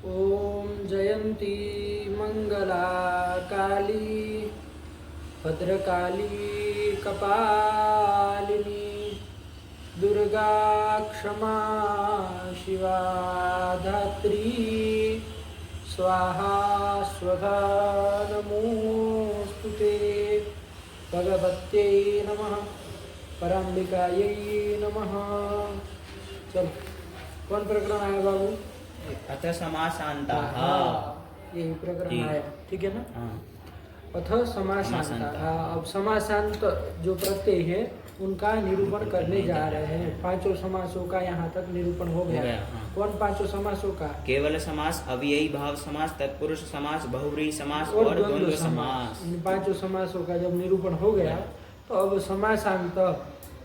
ॐ जयन्ती मंगला काली भद्रकाली कपालिनी दुर्गा क्षमा शिवा धात्री स्वाहा स्वधा नमोस्तुते भगवत्यै नमः पराम्बिकायै नमः। चलो कौन प्रकरण आया बाबू? अथ समासान्ताः। यही प्रकरण आया, ठीक है ना? अथ समासान्ताः। अब समासांत जो प्रत्यय है उनका निरूपण करने जा रहे हैं। पांचों समासों का यहाँ तक निरूपण हो गया। कौन पांचों समासों का? केवल समास, अव्ययी भाव समास, तत्पुरुष समास, बहुव्रीहि समास और द्वंद्व समास। इन पांचों समासों का जब निरूपण हो गया तो अब समासांत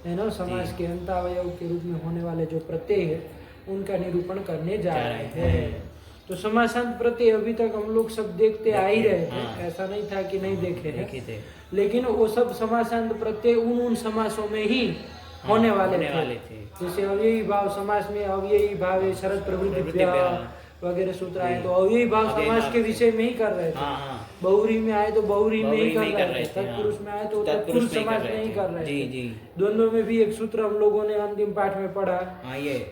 है ना, समास के अंतावयव के रूप में होने वाले जो प्रत्यय है उनका निरूपण करने जा रहे हैं। तो समासांत प्रत्यय अभी तक हम लोग सब देखते आ ही रहे थे, ऐसा नहीं था कि नहीं देखे हैं, लेकिन वो सब समासांत प्रत्यय उन समासों में ही होने वाले थे। जैसे अव्ययी भाव समास में अव्ययी भाव है, शरद प्रवृत्ति वगैरह सूत्र आए तो अव्ययी भाव समास के विषय में ही कर रहे थे। बहुव्रीहि में आए तो बहुव्रीहि में ही कर रहे थे, तत्पुरुष में आए तो तत्पुरुष समास में ही कर रहे थे। द्वंद्व में भी एक सूत्र हम लोगों ने अंतिम पाठ में पढ़ा,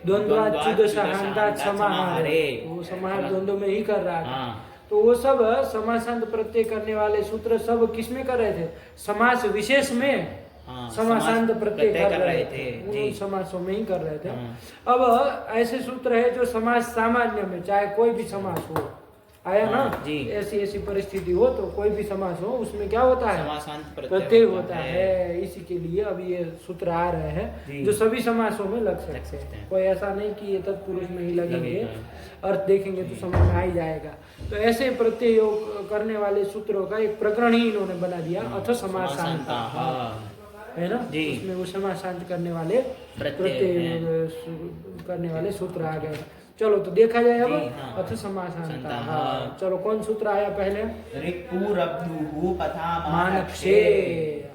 द्वंद्वाच्युत सहान्तात् समाहारे, वो समाहार द्वंद्व में ही कर रहा था। तो वो सब समासांत प्रत्यय करने वाले सूत्र सब किस में कर रहे थे? समास विशेष में समासांत प्रत्यय कर रहे थे, उन समासों में ही कर रहे थे। अब ऐसे सूत्र है जो समास सामान्य में, चाहे कोई भी समास हो, आया ना, ऐसी परिस्थिति हो तो कोई भी समास हो उसमें क्या होता है? प्रत्यय होता है। इसी के लिए अब ये सूत्र आ रहे हैं जो सभी समासों में लग सकते हैं। कोई ऐसा नहीं कि ये तत्पुरुष में ही लगेंगे, अर्थ देखेंगे तो समझ में आ ही जाएगा। तो ऐसे प्रत्यय करने वाले सूत्रों का एक प्रकरण ही इन्होंने बना दिया, अथ समासांताः, है ना? उसमें वो समासांत करने वाले प्रत्यय करने वाले सूत्र आ गए। चलो तो देखा जाए अब अथ समासांताः। चलो कौन सूत्र आया पहले? ऋक्पूरब्धुः पथाम मानक्षे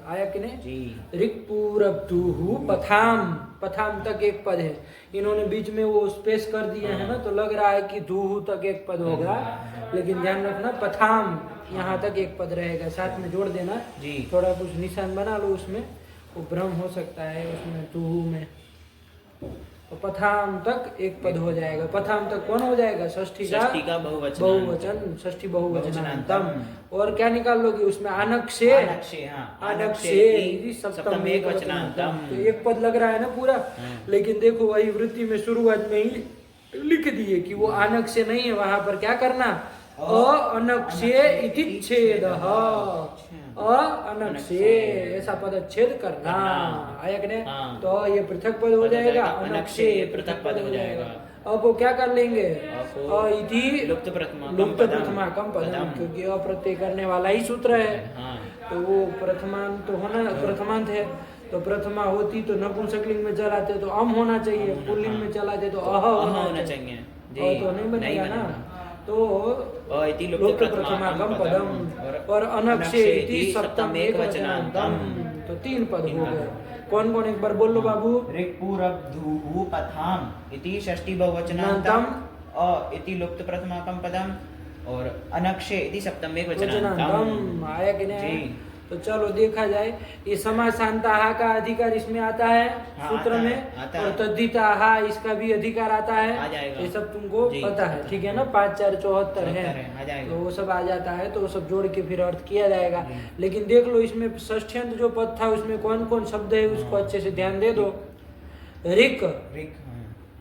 आया कि नहीं? ऋक्पूरब्धुः पथाम, पथाम तक एक पद है, इन्होंने बीच में वो स्पेस कर दिए है ना, तो लग रहा है कि धूह तक एक पद होगा, लेकिन ध्यान रखना पथाम यहाँ तक एक पद रहेगा। साथ में जोड़ देना, थोड़ा कुछ निशान बना लो उसमें, वो भ्रम हो सकता है उसमें धूह में। तो पथाम तक एक पद हो जाएगा। पथाम तक कौन हो जाएगा? षष्ठी का बहुवचन, षष्ठी बहुवचनांतम। और क्या निकाल लोगे उसमें? आनक्षे, आनक्षे सप्तम एकवचनांतम। तो एक पद लग रहा है ना पूरा, लेकिन देखो वही वृत्ति में शुरुआत में ही लिख दिए कि वो आनक्षे नहीं है, वहां पर क्या करना? अनक्षे इति छेदः, अनक्षे ऐसा पदच्छेद करना, आया कि नहीं? तो ये पृथक पद हो जाएगा, अनक्षे पृथक पद हो जाएगा। अब वो क्या कर लेंगे? इति लुप्त प्रथमाकम पदम, क्योंकि अप्रत्यय करने वाला ही सूत्र है, तो वो प्रथमांत तो होना, प्रथमांत है, तो प्रथमा होती तो नपुंसकलिंग में चलाते तो अम होना चाहिए, पुल्लिंग में चलाते तो अह होना चाहिए, तो नहीं बनेगा ना। तो लुप्त प्रथमाकम पदम और अनक्षे इति सप्तम एकवचनांतम, तो तीन पद हो गए। कौन कौन एक बार बोल लो बाबू? ऋक्पूरब्धुः पथाम इति षष्ठी बहुवचनांतम, इति लुप्त प्रथमाकम पदम और अनक्षे इति सप्तम एकवचनांतम। आया कि नहीं? तो चलो देखा जाए, ये समासांताः का अधिकार इसमें आता है सूत्र में, और तद्धिताः इसका भी अधिकार आता है, ये सब तुमको पता है, ठीक है ना? 5 4 74 है, तो वो सब आ जाता है, तो वो सब जोड़ के फिर अर्थ किया जाएगा। लेकिन देख लो इसमें षष्ठ्यंत जो पद था उसमें कौन कौन शब्द है उसको अच्छे से ध्यान दे दो। ऋक्,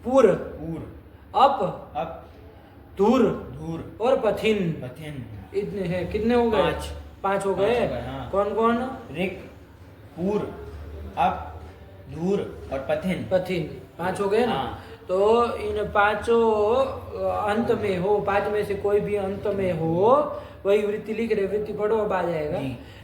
पूर, अप, धूर और पथिन, इतने हैं। कितने हो गए? 5 हो गए। कौन कौन? ऋक्, पूर, अप, धूर और पथिन, 5 हो गए ना? तो इन पांचों अंत में हो, 5 में से कोई भी अंत में हो, वही वृत्ति लिख रहे, वृत्ति पढ़ो अब आ जाएगा।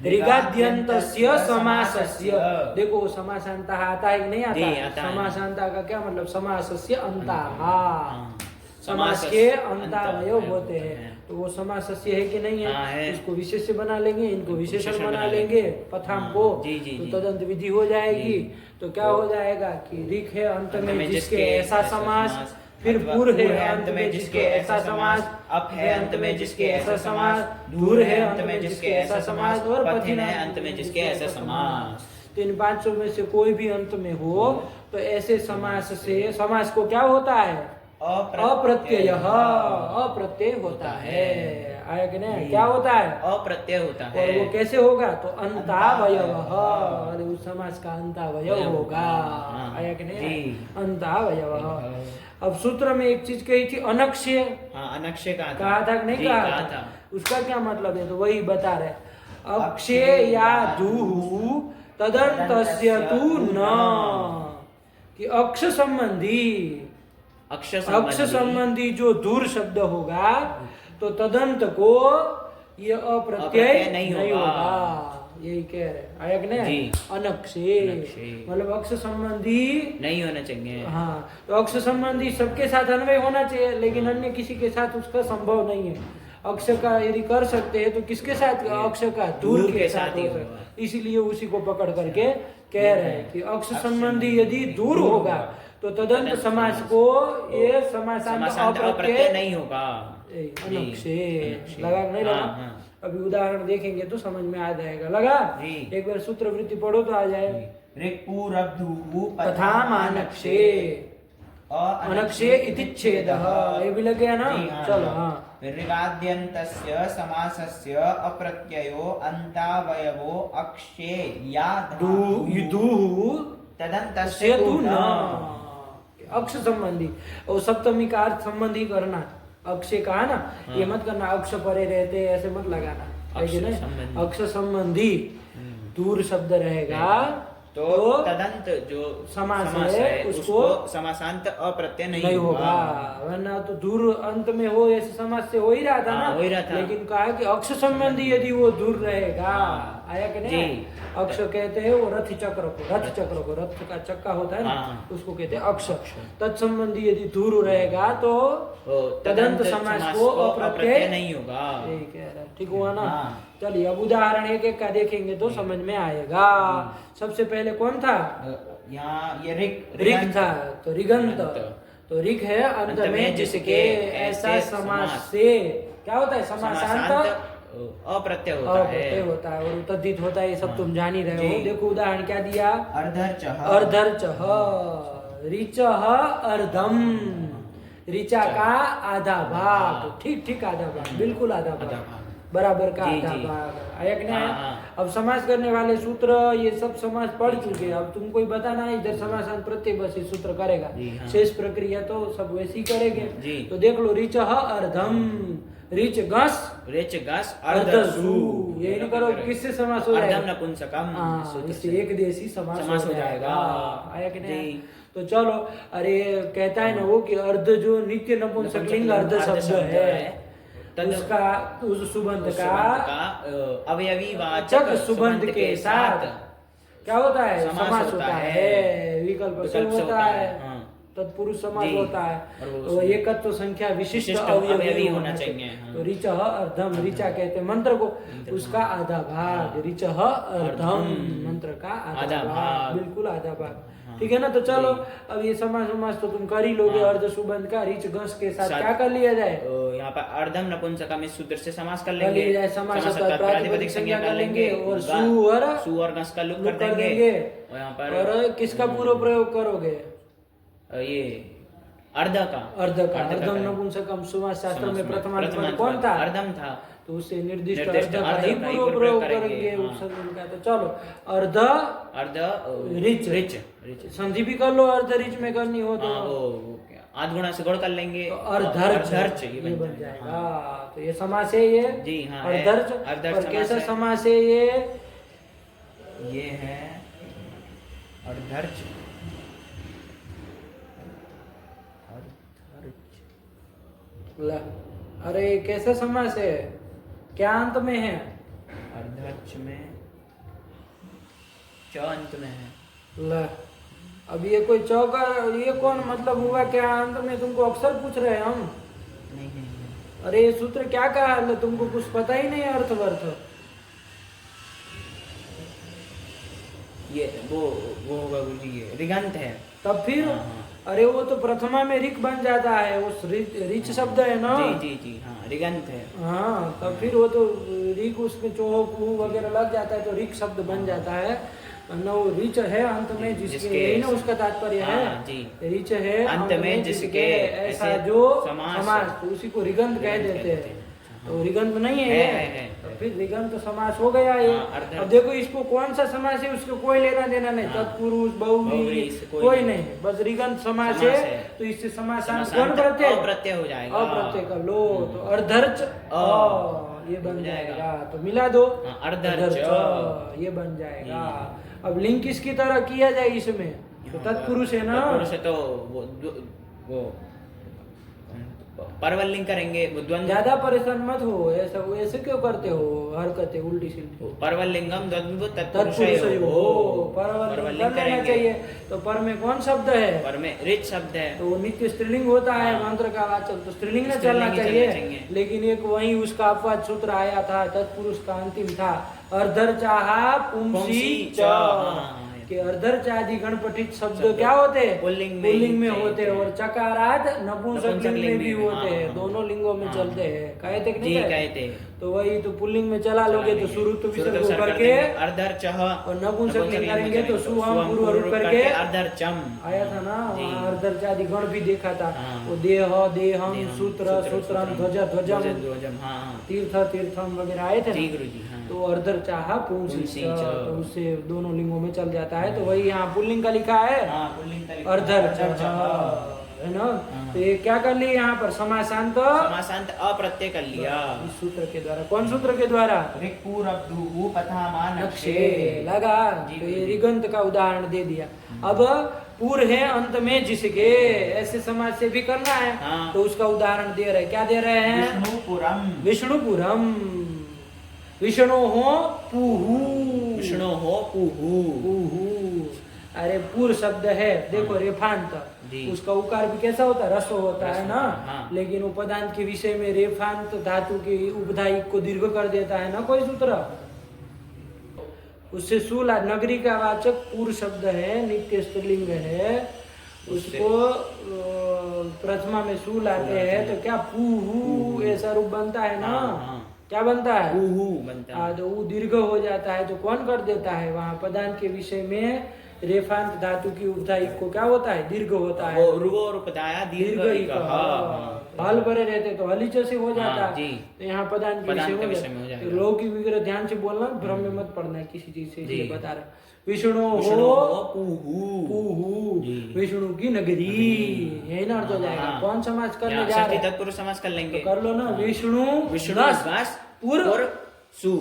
ऋगाद्यन्तस्य समासस्य, देखो समासांताः आता है कि नहीं आता? समासांता का क्या मतलब? समासस्य अंताः, समास के अंतावयव होते हैं, तो वो समासस्य है कि नहीं है? इसको विशेष्य बना लेंगे, इनको विशेषण बना लेंगे पथाम को, तो तदंत विधि हो जाएगी। तो क्या हो जाएगा कि ऋक् है अंत में जिसके ऐसा समास फिर अथवा पुर है अंत में जिसके ऐसा समास, अप है अंत में जिसके ऐसा समास, धूर है अंत में जिसके ऐसा समास, और पथिन है अंत में जिसके ऐसा समास। तो इन पांचों में से कोई भी अंत में हो तो ऐसे समास से, समास को क्या होता है? अप्रत्यय, अप्रत्यय होता है। आया कि नहीं? क्या होता है? अप्रत्यय होता है। और वो कैसे होगा? तो अंतावयव, और उस समास का अंतावयव होगा। आया कि नहीं? अंतावयव। अब सूत्र में एक चीज कही थी, अनक्षय। अनक्षय कहा था कि नहीं कहा था? उसका क्या मतलब है? तो वही बता रहे, अक्षय या दूहु तदंतस्य तु न, कि अक्ष संबंधी, अक्ष संबंधी जो दूर शब्द होगा तो तदंत को ये अप्रत्यय नहीं होगा। यही कह रहे। आया कि नहीं? अनक्षय मतलब अक्ष संबंधी नहीं होना चाहिए। हाँ, तो अक्ष संबंधी सबके साथ अन्वय होना चाहिए, लेकिन अन्य किसी के साथ उसका संभव नहीं है। अक्ष का यदि कर सकते हैं तो किसके साथ? अक्ष का दूर के साथ हो सकता, इसीलिए उसी को पकड़ करके कह रहे हैं कि अक्ष संबंधी यदि दूर होगा तो तदंत समास को ये समासांत अप्रत्यय नहीं होगा। अनक्षय लगा नहीं लगा? अभी उदाहरण देखेंगे तो समझ में आ जाएगा। लगा? एक बार सूत्र वृत्ति पढ़ो तो आ जाए। ऋक्पुरब्धुः पथामानक्षे, अनक्षे इति छेदः, ये भी लग गया ना? चलो। हाँ, ऋगाद्यन्तस्य समासस्य अप्रत्ययो अंतावयवो अक्षेयाद् तदन्तस्य तु न। अक्ष संबंधी और सप्तमी का अर्थ संबंधी करना। अक्षय कहा ना, ये मत करना अक्ष परे रहते ऐसे मत लगाना, लेकिन अक्ष संबंधी दूर शब्द रहेगा तो तदंत जो समास है उसको समासांत अप्रत्यय नहीं होगा। वरना तो दूर अंत में हो ऐसे समास से हो ही रहा था ना, हो ही रहा था। लेकिन कहा कि अक्ष संबंधी यदि वो दूर रहेगा। आया कि नहीं? अक्ष कहते हैं वो रथ चक्र को, रथ का चक्का होता है ना, उसको कहते हैं अक्ष। तत्संबंधी यदि दूर रहेगा तो तदंत समास को अप्रत्यय नहीं होगा। ठीक हुआ ना? चलिए अब उदाहरण एक एक का देखेंगे तो समझ में आएगा। सबसे पहले कौन था? यहाँ ये ऋग था, तो ऋगंत। तो ऋग है अंत में जिसके ऐसा समास से क्या होता है? समासांत अप्रत्यय होता है और तद्धित होता है। ये सब तुम जान ही रहे हो। देखो उदाहरण क्या दिया? अर्धर्चः, ऋचः अर्धम, ऋचा का आधा भाग। ठीक आधा भाग, बिल्कुल आधा भाग, बराबर का आधा भाग। आया कि नहीं? अब समास करने वाले सूत्र ये सब समास पढ़ चुके हैं। अब तुमको ही बताना है, इधर समासांत प्रत्यय बस ये सूत्र करेगा, शेष प्रक्रिया तो सब वैसे ही करेंगे। तो देख लो, ऋचः अर्धम, ऋच गस अर्धसु। ये नहीं करो, किससे समास हो जाएगा? अर्धम नपुंसकम, इससे एक देशी समास हो जाएगा। आया कि नहीं? तो चलो, अरे कहता है ना वो कि अर्ध जो नित्य नपुंसक लिंग अर्ध शब्द है, उसका उस सुबंध का अवयवी वाचक सुबंध के साथ क्या होता है? समास होता है। विकल्प से होता है, तत्पुरुष समास होता है, तो एकत्व संख्या विशिष्ट अवयवी होना चाहिए। तो ऋचः अर्धम, ऋचा कहते हैं मंत्र को, उसका आधा भाग। ऋचः अर्धम मंत्र का आधा भाग, बिल्कुल आधा भाग। ठीक है ना? तो चलो अब ये समास तो तुम कर ही लोगे। अर्ध सुबंध का ऋच गस के साथ क्या कर लिया जाए? यहाँ पर अर्धम नपुंसकम इस सूत्र से समास कर लेंगे। समास का प्रातिपदिक संज्ञा कर लेंगे और सु और गस का लुक कर देंगे। और किसका पूर्व प्रयोग करोगे? ये अर्ध का अर्धम नपुंसकम समास शास्त्र में प्रथमांत कौन था? अर्धम था, तो उससे निर्दिष्ट अर्ध का ही पूर्व प्रयोग करेंगे उपसर्ग का। तो चलो अर्ध रिच संधि भी कर लो, अर्ध रिच में करनी हो तो आध गुणा से गुण कर लेंगे तो अर्धर्च ये बन जाएगा। तो ये समास है ये जी हाँ, अर्धर्च। और कैसा समास है ये है अर्धर्च। अरे कैसा समास है? क्या अंत में है? अर्धर्च में च अंत में है। अब ये कोई चौका, ये कौन मतलब हुआ? क्या अंत में? तुमको अक्सर पूछ रहे हैं हम। नहीं। अरे ये सूत्र क्या कहा? तुमको कुछ पता ही नहीं अर्थ वर्थ। ये वो होगा गुरुजी, ये ऋगंत है। तब फिर अरे वो तो प्रथमा में रिक बन जाता है, वो रिच शब्द है ना। जी हाँ, ऋगंत है। हाँ, तब फिर वो तो रिक उसमें चोह कुह वगैरह लग जाता है तो रिक शब्द बन जाता है ना। वो रिच है अंत में जिसके, यही ना उसका तात्पर्य है। जी, रिच है अंत में जिसके, ऐसा जो समास, तो उसी को ऋगंत कह देते हैं। तो ऋगंत नहीं है, तो फिर ऋगंत समास हो गया ये। अब देखो इसको कौन सा समास है उसको कोई लेना देना नहीं, तत्पुरुष बहुव्रीहि कोई नहीं, बस ऋगंत समास है। तो इससे समासांत कौन प्रत्यय हो जाएगा, अप्रत्यय का लो, तो अर्धर्च ये बन जाएगा। तो मिला दो, अर्धर्च ये बन जाएगा। अब लिंक किसकी तरह किया जाए इसमें, तो तत्पुरुष है ना। तत्पुरुष है तो वो परवल लिंक करेंगे, ज्यादा परेशान मत हो, ऐसा ऐसे क्यों करते हो हरकतें उल्टी सीधी। परवल लिंगम तत्पुरुष हो, परवल लिंक करना चाहिए। तो पर में कौन शब्द है, पर में रिच शब्द है, तो नित्य स्त्रीलिंग होता है मंत्र का वाचक, तो स्त्रीलिंग में चलना चाहिए। लेकिन एक वही उसका अपवाद सूत्र आया था, तत्पुरुष का अंतिम था अर्धर्चाहा पुंसी च, कि अर्धर्चादि गणपठित शब्द क्या होते हैं, पुल्लिंग में होते हैं, और चकाराद नपुंसकलिंग में भी होते हैं, दोनों लिंगों में चलते हैं। कहते कि नहीं कहते? तो वही तो पुल्लिंग में चला लोगे तो शुरू तो विसर्ग करके अर्धर्चः, और नपुंसकलिंग करेंगे तो सुहम पूर्व रूप करके अर्धर्चम आया था ना। अर्धर्चादि गण भी देखा था, वो देह देहम सूत्र सूत्रम ध्वज ध्वजम तीर्थ तीर्थम वगैरह आए थे ना। तो अर्धर्चाहा पुंसी, तो उससे दोनों लिंगों में चल जाता है। तो वही यहाँ पुल्लिंग का लिखा है अर्धर्चः, है ना। तो ये क्या कर लिया यहाँ पर, समासांत अप्रत्यय कर लिया इस सूत्र के द्वारा। कौन सूत्र के द्वारा, नक्षे लगा। तो ये ऋगंत का उदाहरण दे दिया। अब पूर है अंत में जिसके, ऐसे समाज से भी करना है। तो उसका उदाहरण दे रहे, क्या दे रहे हैं, विष्णुपुरम, विष्णु हो पुहू, विष्णु हो पुहू। अरे पूर शब्द है, देखो रेफांत, उसका उकार भी कैसा होता है, रस्व होता है ना। लेकिन उपदांत के विषय में रेफांत धातु के उपधायिक को दीर्घ कर देता है ना कोई सूत्र। उससे सूला नगरी का वाचक पूर शब्द है, नित्य स्त्रीलिंग है, उसको प्रथमा में सूल आते हैं तो क्या पुहू ऐसा रूप बनता है ना। क्या बनता है, बनता है। तो वो दीर्घ हो जाता है, तो कौन कर देता है वहाँ पदांत के विषय में रेफांत धातु की उपधायिक को क्या होता है, दीर्घ होता है। दीर्घ ही हल भरे रहते तो हलीच से हो जाता है। तो यहाँ पदांत के विषय हो जाता है। लोग की विग्रह ध्यान से बोलना, भ्रम में मत पड़ना है किसी चीज से, ये बता रहा। विष्णु हो पुहू, विष्णु की नगरी, यही ना अर्थ हो जाएगा। कौन समाज करने जा रहे हैं, तत्पुरुष समाज कर लेंगे, तो कर लो ना। विष्णु पूर्व सु,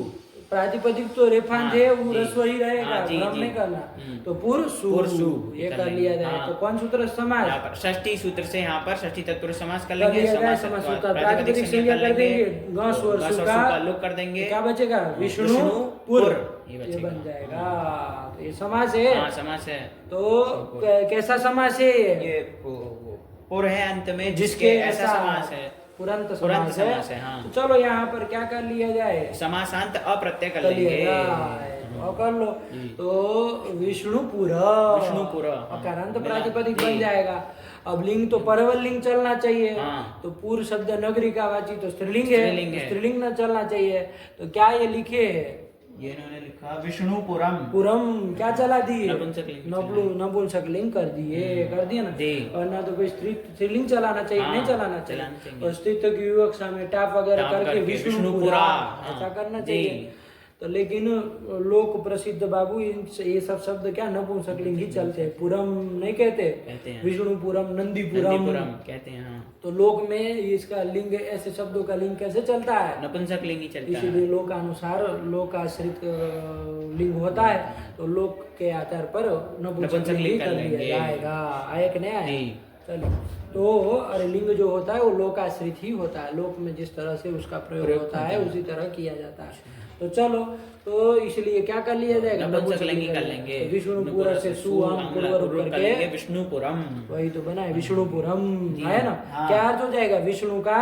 प्रातिपदिक तो रेफांत है, वो रस्व ही रहेगा, भ्रम नहीं करना। तो पूर्व सु ये कर लिया जाए। तो कौन सूत्र समाज, षष्ठी सूत्र से यहाँ पर षष्ठी तत्पुरुष समास कर लेंगे। प्रातिपदिक संज्ञा कर देंगे, ग स्वर सु का लोप कर देंगे, क्या बचेगा, विष्णु पूर्व, ये बन जाएगा। तो ये समास है, समास है। तो कैसा समास है ये, पूर्व है अंत में जिसके, ऐसा समास है, तुरंत समास है। हाँ। तो चलो यहाँ पर क्या कर लिया जाए, समासांत अप्रत्यय कर लेंगे, और कर लो। तो विष्णुपुर अकारांत प्रातिपदिक बन जाएगा। अब लिंग तो परवल लिंग चलना चाहिए। तो पूर्व शब्द नगरी का वाची तो स्त्रीलिंग है, स्त्रीलिंग न चलना चाहिए। तो क्या ये लिखे है, ये इन्होंने लिखा विष्णुपुरम, पुरम क्या चला दिए, नपुंसकलिंग कर दिए, कर दिया ना। और ना तो कोई स्त्रीलिंग चलाना चाहिए, नहीं चलाना चाहिए। और स्त्रीत्व की विवक्षा में टाप वगैरह करके विष्णुपुरा ऐसा करना चाहिए। तो लेकिन लोक प्रसिद्ध बाबू ये सब शब्द क्या नपुंसकलिंग ही चलते हैं, पुरम नहीं कहते, विष्णुपुरम नंदीपुरम कहते हैं। तो लोक में इसका लिंग, ऐसे शब्दों का लिंग कैसे चलता है, नपुंसकलिंग ही चलता है। इसीलिए लोकानुसार लोकाश्रित लिंग होता है, तो लोक के आधार पर नपुंसकलिंग कर लिया जाएगा। आया कि नहीं आया, चलिए। तो अरे लिंग जो होता है वो लोकाश्रित ही होता है, लोक में जिस तरह से उसका प्रयोग होता है उसी तरह किया जाता है। तो चलो, तो इसलिए क्या कर लिया जाएगा, नपुंसकलिंग कर लेंगे। विष्णुपुर से सुअम पूर्व रूप करके विष्णुपुरम, वही तो बना है विष्णुपुरम, है ना। क्या अर्थ हो जाएगा, विष्णु का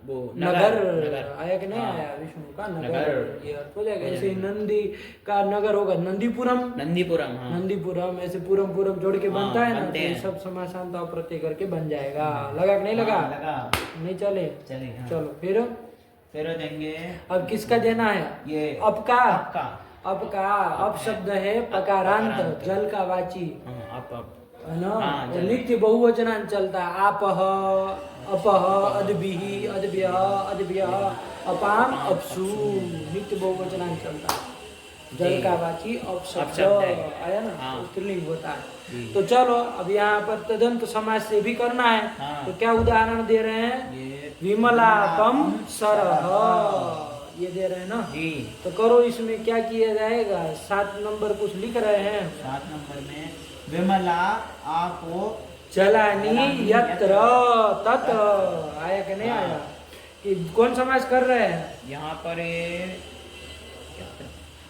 वो नगर नगर आया कि नहीं हाँ। आया, विष्णु का नगर, नगर। ये अर्थ हो जाएगा। हो ऐसे ही जाएगा। नंदी का नगर होगा नंदीपुरम, नंदीपुरम हाँ नंदीपुरम, ऐसे पूरम पूरम जोड़ के हाँ, बनता है ना, तो बनते ये हैं। सब समासांत प्रत्यय करके बन जाएगा। लगा कि नहीं लगा? हाँ, लगा नहीं चले, चले हाँ। चलो फिर फिर देंगे अब किसका देना है? ये अब का, आपका अब का, अब शब्द है पकारांत, पकारांत। जल का वाची हाँ, आप है ना, हाँ, और जल। नित्य बहुवचनांत चलता है। आपह, अपह, अद्भिः, अद्भ्यः, अद्भ्यः, अपाम, अपसु, नित्य बहुवचनांत चलता है। जल जी। का वाची अपशब्द अपशब्द है। आया ना, हाँ। तो स्त्रीलिंग होता है। जी। तो चलो अब यहाँ पर तदंत समाज से भी करना है। हाँ। तो क्या उदाहरण दे रहे हैं? ये विमलापम सरह, ये दे रहे हैं ना। जी तो करो, इसमें क्या किया जाएगा? 7 नंबर कुछ लिख रहे हैं। 7 नंबर में विमला आपो जलानी यत्र तत्, आया कि नहीं आया? कि कौन समाज कर रहे हैं? यहाँ पर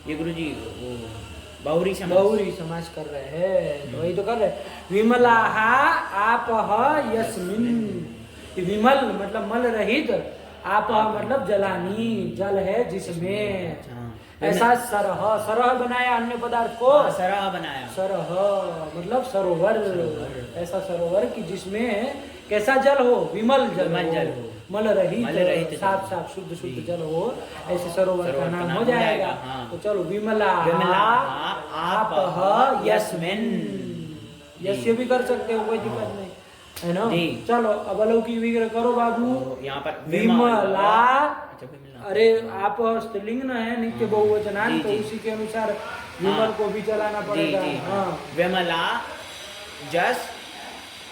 ये गुरुजी वो बहुरी समास बहुरी समाज कर रहे हैं, तो वही तो कर रहे हैं। विमलाहा आपह यस्मिन, कि विमल मतलब मल रहित, आपह मतलब जलानी, जल है जिसमें। अच्छा। ऐसा सरह, सरह बनाया अन्य पदार्थ को, हाँ, सरह बनाया सरह मतलब सरोवर, ऐसा सरोवर कि जिसमें कैसा जल हो? विमल जल विमल जल हो, मल रहित, मल रहित साफ जल। साफ शुद्ध शुद्ध जी। जल हो, ऐसे सरोवर का नाम हो जाएगा। हाँ। तो चलो, विमला आपह यस्मिन, यस्य भी कर सकते हो, कोई दिक्कत नहीं है ना। जी। चलो अब अलौकिक विग्रह करो बाबू। तो यहाँ पर विमला, अच्छा विमला, अरे आप स्त्रीलिंग न है, नित्य बहुवचनांत, जी, तो जी। उसी के अनुसार विमल हाँ। को भी चलाना जी पड़ेगा। जी हाँ। विमला जस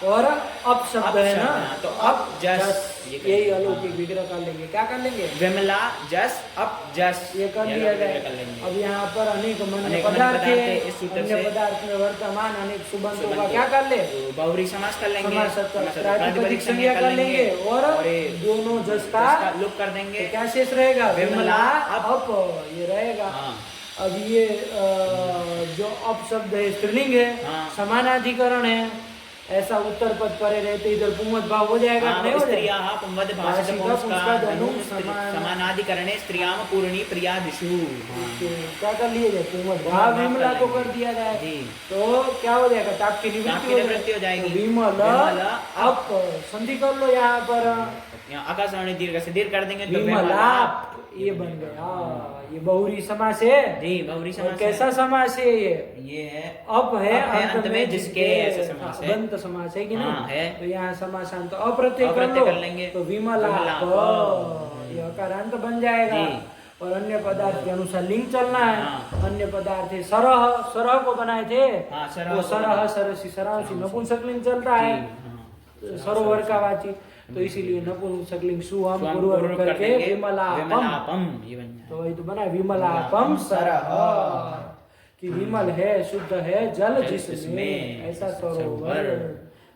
और अब शब्द है ना, अपशब्द, तो अब जस, ये कर यही लेंगे। अलौकिक विग्रह कर लेंगे। क्या कर लेंगे? विमला जस अब जस ये कर लिया अलग जाए। कर लेंगे। अब यहाँ पर अनेक मन्य अनेक पदार्थ मन्य है, पदार्थ है, इस सूत्र अन्य से पदार्थ में वर्तमान अनेक सुबंतों का सुबंत क्या कर ले? तो बहुरी समास कर लेंगे, समास समास प्रातिपदिक संज्ञा कर लेंगे, और ये दोनों जस का लुक कर देंगे। तो क्या शेष रहेगा? विमला, विमला अप, अप, ये रहेगा। हाँ। अब ये जो अप शब्द है स्त्रीलिंग है, हाँ। समानाधिकरण है, ऐसा उत्तर पद परे रहते इधर पुंवत भाव हो जाएगा, हाँ, नहीं हो जाएगा? स्त्रियाः पुंवद भाषित भाषिका पुंस्का पुंस्का धनुः धनुः समान- समानाधिकरणे स्त्रियाम पूर्णी प्रियादिषु। हाँ। तो क्या कर लिए जाए? पुंवत भाव भाव विमला कर को लेंगे। कर दिया जाए, जी। तो क्या हो जाएगा? ताप की ताप की निवृत्ति हो जाएगी। तो विमल विमल, अप, संधि कर लो यहाँ पर, यहाँ आकाशवाणी दीर्घ से दीर्घ कर देंगे तो विमलाप, ये बन गया। ये बहुरी समास है। जी बहुरी और समास कैसा है। समास है ये? ये है अप है अप है, अंत में जिसके, ऐसा समास है। बंत समास है कि नहीं? हाँ, है। तो यहाँ समासांत अप्रत्यय कर अप्रत्यय लो, कर लेंगे। तो विमला विमलाप, ये अकारांत बन जाएगा। जी। और अन्य पदार्थ के अनुसार लिंग चलना है। हाँ। अन्य पदार्थ है सरह, सरह को बनाए थे, हाँ, सरह वो को सरह, बनाए। सरसी, सरांसी नपुंसक लिंग चलता है, हाँ। सरोवर का वाची, तो इसीलिए नपुंसक लिंग सुहम स्वाम पूर्वक पूर्वक कर करके देंगे, विमलापम, विमलापम, ये बन जाए। तो वही तो बना विमलापम सरह, कि विमल है, शुद्ध है जल जिसमें, ऐसा सरोवर,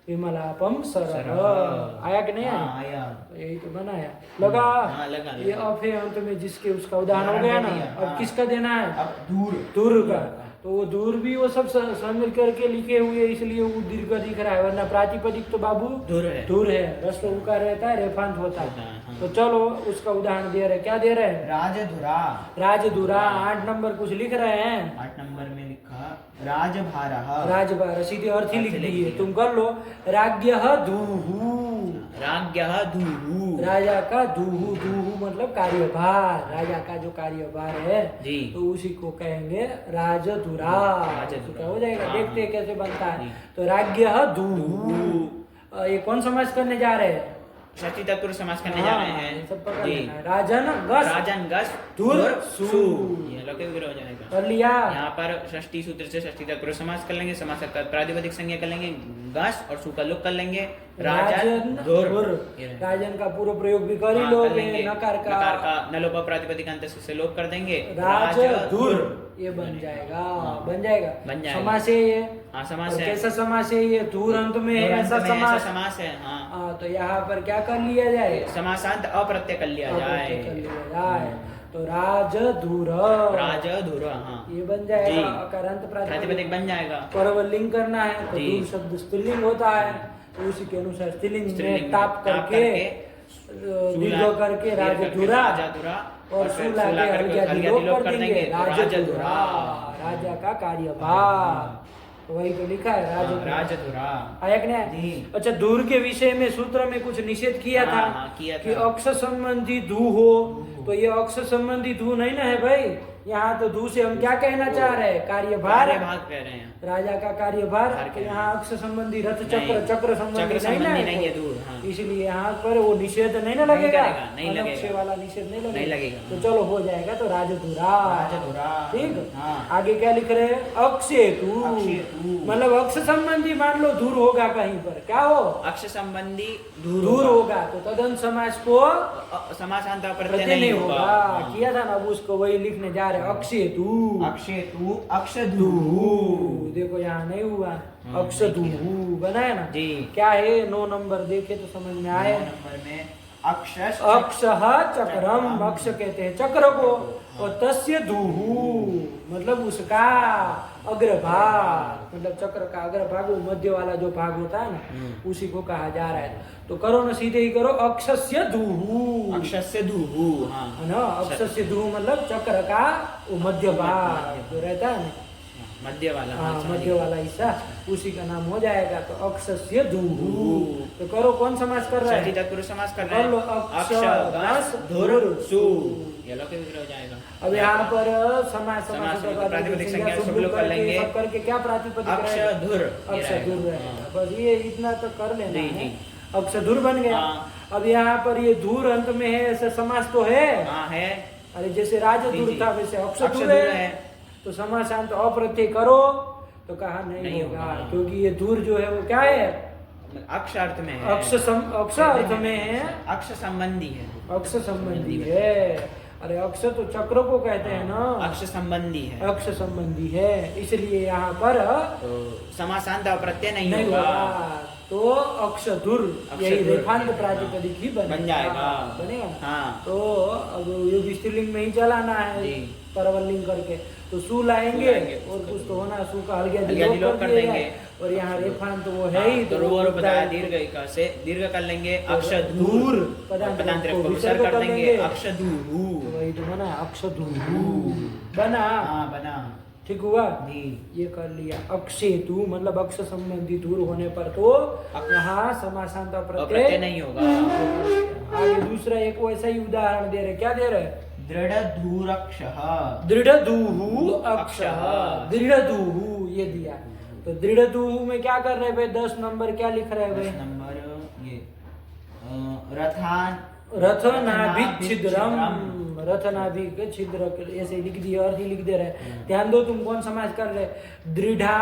विमलापम सरह। सरह। आया कि नहीं आया? हाँ, आया। तो यही तो बनाया। लगा? हाँ, लगा, ये लगा। अब है अंत में जिसके उसका उदाहरण हो गया ना। अब हाँ। किसका देना है? अब दूर दूर का, तो वो दूर भी वो सब समझ करके लिखे हुए, इसलिए वो दीर्घ दिख रहा है, वरना प्रातिपदिक तो बाबू दूर है। दूर है, रस्व उकार रहता है, रेफांत होता होता है। है, हाँ। तो चलो उसका उदाहरण दे रहे हैं। क्या दे रहे हैं? राजधुरा, राजधुरा। 8 नंबर कुछ लिख रहे हैं। 8 नंबर में लिखा राजभारः, राजभार, सीधे अर्थ ही लिख अर्थ लिख दिए। दिया। तुम कर लो। राज्ञः दूहु, राज्ञः धूः, राजा का दूहु, दूहु मतलब कार्यभार, राजा का जो कार्यभार है, जी। तो उसी को कहेंगे राजधुरा। राजधुरा। क्या हो जाएगा? हाँ। देखते हैं कैसे बनता है। जी। तो राज्ञः दूहु, ये कौन समास करने जा रहे हैं? षष्ठी तत्पुरुष समास करने जा रहे हाँ, ये सब हैं। पकड़ जी। लेना है। राजन गस, राजन गस धुर सु, सु। ये लौकिक विग्रह हो जाएगा। कर लिया। यहाँ पर षष्ठी सूत्र से षष्ठी तत्पुरुष समास कर लेंगे, समास का प्रातिपदिक संज्ञा कर लेंगे, गस और सु का लोप कर लेंगे। राजन धुर, धुर, ये रहेगा। राजन का पूर्व प्रयोग भी कर ही हाँ, लो। कर लेंगे। नकार का नलोप प्रातिपदिक अंत से लोप कर देंगे। राजधुर, ये बन जाएगा। हाँ। बन जाएगा। बन जाएगा। समास है ये। हाँ, समास और है। कैसा समास है ये? धुर अंत में है, धुर अंत ऐसा में ऐसा समास। समास है। हाँ, हाँ, तो यहाँ पर क्या कर लिया जाए? समासांत अप्रत्यय कर लिया जाए। कर लिया जाए। तो राजधुर, राजधुर, हाँ, ये बन जाएगा। जी। अकारांत प्रातिपदिक प्रातिपदिक बन जाएगा। परवलिंग करना है, तो जी। दूर शब्द स्त्रीलिंग होता है, तो उसी के अनुसार स्त्रीलिंग स्त्रीलिंग में में टाप टाप करके करके दीर्घ दीर्घ करके राजधुरा राजधुरा और सुला के हल्गिया दिलोप कर देंगे राजधुरा, राजा का कार्यभार। तो वही तो लिखा है राजधुरा। राजधुरा आया कि नहीं? जी। अच्छा, धूर के विषय में सूत्र में कुछ निषेध किया था किया कि था। अक्ष संबंधी धू हो, तो ये अक्ष संबंधी धू नहीं ना है भाई। यहाँ तो धू से हम क्या कहना चाह रहे हैं? कार्यभार, कार्यभार कह रहे हैं, राजा का कार्यभार। भार तो कह यहाँ अक्ष संबंधी रथ नहीं, चक्र, चक्र संबंधी चक्र नहीं ना संबंधी नहीं है है धूर, हाँ। इसलिए यहाँ पर वो निषेध नहीं ना लगेगा, करेगा, नहीं अलग लगेगा। से वाला निषेध नहीं नहीं लगेगा। लगेगा। तो चलो हो जाएगा, तो राजधुरा। राजधुरा, ठीक। हाँ। आगे क्या लिख रहे हैं? अक्षेतु, अक्षेतु। मतलब अक्ष संबंधी मान लो धूर होगा कहीं पर, क्या हो? अक्ष संबंधी धूर होगा, तो तदन समास को समासांत प्रत्यय प्रत्यय नहीं होगा। हाँ। किया था ना, अब उसको वही लिखने जा रहे हैं। अक्षेतु, अक्षेतु, अक्षधूः। देखो यहाँ नहीं हुआ, हाँ, अक्षधूः बना है ना। जी। क्या है? 9 नंबर देखे तो समझ में आए। 9 नंबर में अक्षः अक्षः चक्रम, अक्ष कहते हैं चक्र को, और तस्य दूहु मतलब उसका अग्रभाग, मतलब चक्र का अग्रभाग, वो मध्य वाला जो भाग होता है ना, उसी को कहा जा रहा है। तो करो ना, सीधे ही करो, अक्षस्य दूहु, अक्षस्य दूः, हाँ। है ना। अक्षस्य दूहु मतलब चक्र का वो मध्य भाग जो रहता है ना, मध्य वाला, हाँ, हाँ, मध्य वाला हिस्सा, उसी का नाम हो जाएगा। तो अक्षस्य दूहु, तो करो, कौन समास कर रहा षष्ठी है? तत्पुरुष समास कर रहे कर लो, हैं। अक्ष, गस, धुर, सु। ये लोग विग्रह हो जाएगा। अब यहाँ पर समास समास होगा, प्रातिपदिक संज्ञा सब सब लोग कर लेंगे। सब करके क्या प्रातिपदिक रहेगा? अक्षधुर, ये अक्षधुर रहेगा। रहेगा। बस ये इतना तो कर लेना जी, है। जी। अक्षधुर बन गया। हाँ। अब यहाँ पर ये धूर अंत में है, ऐसे समास तो है। हाँ है। अरे जैसे राजधुर जी, जी। था वैसे अक्षधुर अक्षधुर है। है। तो समासांत अप्रत्यय करो, तो कहा नहीं होगा, होगा। क्योंकि ये धूर जो है वो क्या है? अक्ष अर्थ में है। अक्ष अर्थ में है, अक्ष संबंधी है। अक्ष संबंधी है। अरे अक्ष तो चक्र को कहते हैं ना, अक्ष संबंधी है। अक्ष संबंधी है, इसलिए यहाँ पर तो समासांत प्रत्यय नहीं नहीं होगा। होगा। तो अक्षधुर, यही अक्षधुर, रेफांत प्रातिपदिक ही बन जाएगा। बनेगा ना। हाँ। तो अब ये स्त्रीलिंग में ही चलाना है, जी। परवलिंग करके, तो सु लाएंगे, लाएंगे, और कुछ तो होना, सु का हल्गिया हल्गिया दिलोप कर दिया देंगे। जाए। और यहाँ रेफांत तो वो है हाँ, ही, तो रो और बताया दीर्घ का से दीर्घ कर लेंगे। अक्षधूर, पदांतर को विसर्ग कर देंगे। अक्षधूः, वही तो बना, अक्षधूः बना। हाँ बना। ठीक हुआ जी। ये कर लिया। अक्षेतु मतलब अक्ष संबंधी दूर होने पर तो यहाँ समासांत प्रत्यय प्रत्यय नहीं होगा। आगे दूसरा एक वैसा ही उदाहरण दे रहे, क्या दे रहे? दृढ़ धूरक्षः, दृढ़ दूहु अक्षः, दृढ़ दूहु ये दिया। तो दृढ़ दूहु में क्या कर रहे भाई? 10 नंबर क्या लिख रहे हैं 10 भाई? नंबर ये रथान रथनाभिच्छिद्रम, रथनाभिक छिद्र ऐसे लिख दिए, अर्थ ही लिख दे रहे। ध्यान दो, तुम कौन समाज कर रहे? दृढ़ा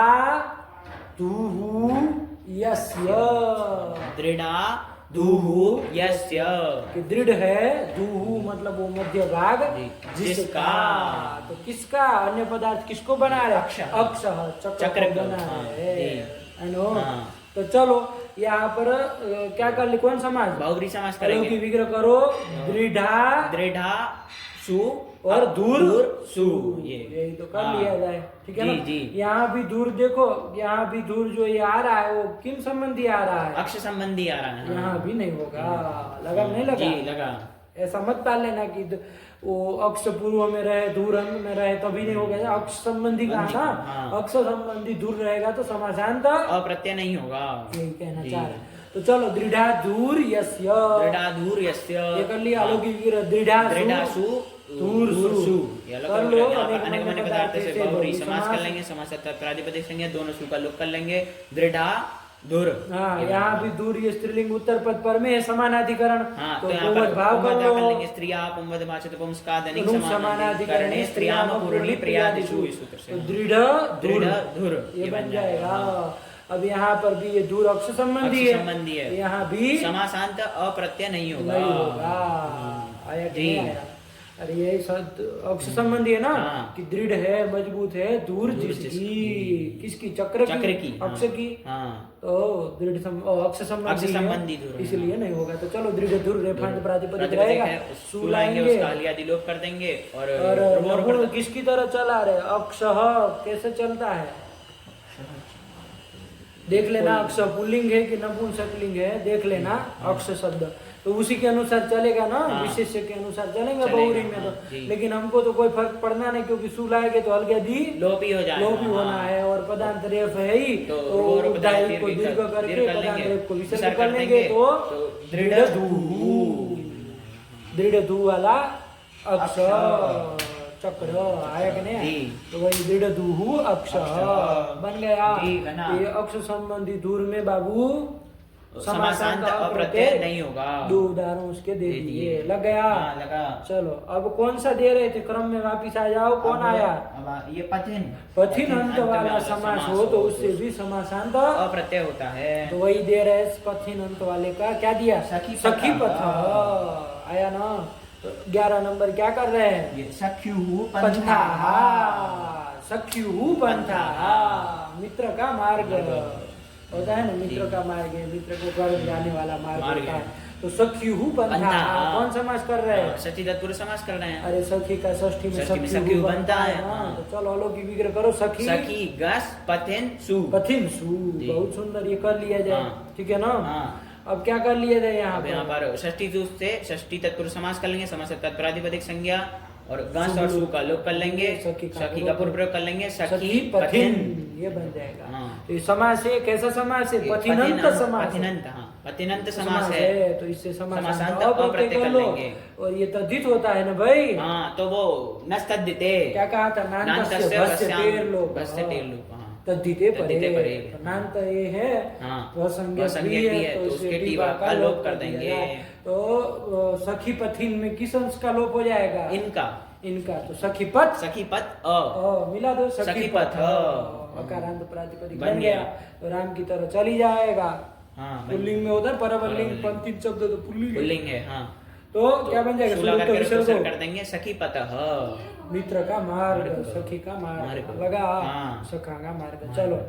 दूहु यस्य, दृढ़ा दूहु यस्य, कि दृढ़ है, दूहु मतलब वो मध्य भाग जिसका। तो किसका? अन्य पदार्थ किसको बना रहे? अक्ष, चक्र को बना रहे है नो। तो चलो यहाँ पर क्या कर ली? कौन समाज? बहुव्रीहि समास अलौकिक करेंगे। विग्रह करो, दृढ़ा दृढ़ा सु और दूर सु, यही तो कर हाँ। लिया जाए। ठीक है जी, ना। जी। यहाँ भी दूर देखो, यहाँ भी दूर जो ये आ रहा है वो किन संबंधी आ रहा है? अक्ष संबंधी आ रहा है। यहाँ भी नहीं होगा। लगा नहीं लगा? जी लगा। ऐसा मत पाल लेना कि वो अक्ष पूर्व में रहे, दूर अंत में रहे, तभी नहीं होगा। अक्ष संबंधी कहा ना, हाँ। अक्ष संबंधी दूर रहेगा तो समासांत अप्रत्यय नहीं होगा। यही कहना जी। चाह रहे हैं। तो चलो, दृढ़ा दूर यस्य, दृढ़ा दूर यस्य, ये कर लिया। अलौकिक विग्रह, दृढ़ा सु दूर सु ये अलग कर लो। अनेक मने पदार्थ से बहुव्रीहि समास कर लेंगे। समास प्रातिपदिक संज्ञा दोनों सु का लोप कर लेंगे। दृढ़ा दूर। हाँ, यहाँ भी दूर ये स्त्रीलिंग उत्तर पद पर में है, समानाधिकरण। हाँ, तो तो यहाँ पुंवद पर भाव कर लो। लेंगे। स्त्रिया पुंवद वाचक पुंस्कादनिक पुंस समानाधिकरणे स्त्रियाम पूर्णी प्रियादिषु, इस सूत्र से। तो दृढ़ दृढ़ धुर ये बन जाएगा। अब यहाँ पर भी ये दूर अक्ष संबंधी अक्ष संबंधी है। यहाँ भी समासांत अप्रत्यय नहीं होगा। नहीं होगा। आया कि नहीं आया? अरे यही अक्ष संबंधी है ना, हाँ। कि दृढ़ है, मजबूत है, दूर जिसकी, किसकी? चक्र की, अक्ष की। हाँ। तो दृढ़ अक्ष संबंधी दूर, इसलिए नहीं होगा। तो चलो, दृढ़ दूर रेफांत प्रातिपदिक प्रातिपदिक रहेगा। है, सु सु लाएंगे, लाएंगे। उसका हलिया दिलोप कर देंगे। और नपुंसक किसकी तरह चला रहे? अक्षः कैसे चलता है? देख लेना, अक्ष पुल्लिंग है कि नपुंसक लिंग है, देख लेना। अक्ष शब्द तो उसी के अनुसार चलेगा ना, हाँ। विशेष्य के अनुसार चलेंगे चलेगा, बहुरी में हाँ, तो। जी। लेकिन हमको तो कोई फर्क पड़ना नहीं, क्योंकि सु लाएंगे तो अलग दी लोप ही हो जाएगा, लोप ही होना हाँ। है, और पदांत रेफ है ही, तो तो रो रो उद्धायक पदार्थ को दीर्घ दीर्घ करके दीर्घ कर पदांत लेंगे, रेफ को विसर्ग विसर्ग कर कर लेंगे, देंगे, तो तो दृढ़ धू, दृढ़ धू वाला अक्षर चक्र आया कि नहीं, जी। तो वही दृढ़ धूहु अक्षर बन गया। जी, बना। ये अक्ष संबंधी दूर में बाबू समासांत अप्रत्यय नहीं होगा। दो उदाहरण उसके दे दे दिए, दिए। लग गया। हाँ, लगा। चलो अब कौन सा दे रहे थे, क्रम में वापिस आ जाओ, कौन अब- आया, अब ये पथिन पथिन अंत वाला वाला समास हो तो उससे भी समासांत अप्रत्यय होता है। तो वही दे रहे पथिन अंत वाले का क्या दिया, सखी सखी पथ। पथ आया ना। तो 11 नंबर क्या कर रहे हैं, ये सख्यु पंथा सख्यु पंथा मित्र का मार्ग होता है ना, मित्र का मार्ग है, मित्र को कर जाने वाला मार्ग मार्ग होता है। है। तो सख्यु पंथा पंथा। कौन समास कर रहे हैं, सची तत्पुरुष समास कर रहे हैं। अरे सखी का षष्ठी में षष्ठी में सख्यु सख्यु बनता बनता है है, ना, हाँ। तो चलो अलौकिक विग्रह करो, सखी सखी गस पथिन सु। पथिन सु, जी। बहुत सुंदर, ये कर लिया जाए, हाँ। ठीक है ना। हाँ। अब क्या कर लिए थे यहाँ अब यहाँ पर, पर षष्ठी जूस से षष्ठी तत्पुरुष समास कर लेंगे, समास तत्प्रातिपदिक संज्ञा और गस और सु का लोप कर लेंगे, सखी सखी का पूर्व प्रयोग कर लेंगे, सखी सखी पथिन पथिन। ये बन जाएगा। हाँ। तो ये समास है, कैसा समास है, पथिनंत समास है। पथिनंत, हाँ, पथिनंत समास है। तो इससे समासांत समासांत अप्रत्यय अप्रत्यय कर कर लो। लेंगे। और ये तद्धित होता है ना भाई, हाँ, तो वो नस्तद्धिते। क्या कहा था, नान्तस्य भस्य टेर लोप, भस्य टेर लोप, हाँ। तद्धिते तद्धिते परे, परे। तो नान्त ये है, हाँ, वसंज्ञक वसंज्ञक भी है, तो उसके उसके टीवा का लोप कर दिया देंगे। जाए। तो सखी पथिन में किस अंश का लोप हो जाएगा, इनका तो सखी पथ, सखी पथ अ मिला दो सखी सखी पथ, पथ, अकारांत प्रातिपदिक बन बन गया, गया। तो राम की तरह चली जाएगा। हाँ, बन पुल्लिंग में होता है, परवल्लिंग परवल्लिंग। पंक्ति शब्द तो पुल्लिंग है। पुल्लिंग है, हाँ। तो क्या बन जाएगा, शूला सुरुक्त करके विसर्ग विसर्ग कर देंगे, सखी पथ मित्र का मार्ग, मार्ग। सखी का मार्ग मार्ग। लगा, हाँ। सखा का मार्ग। चलो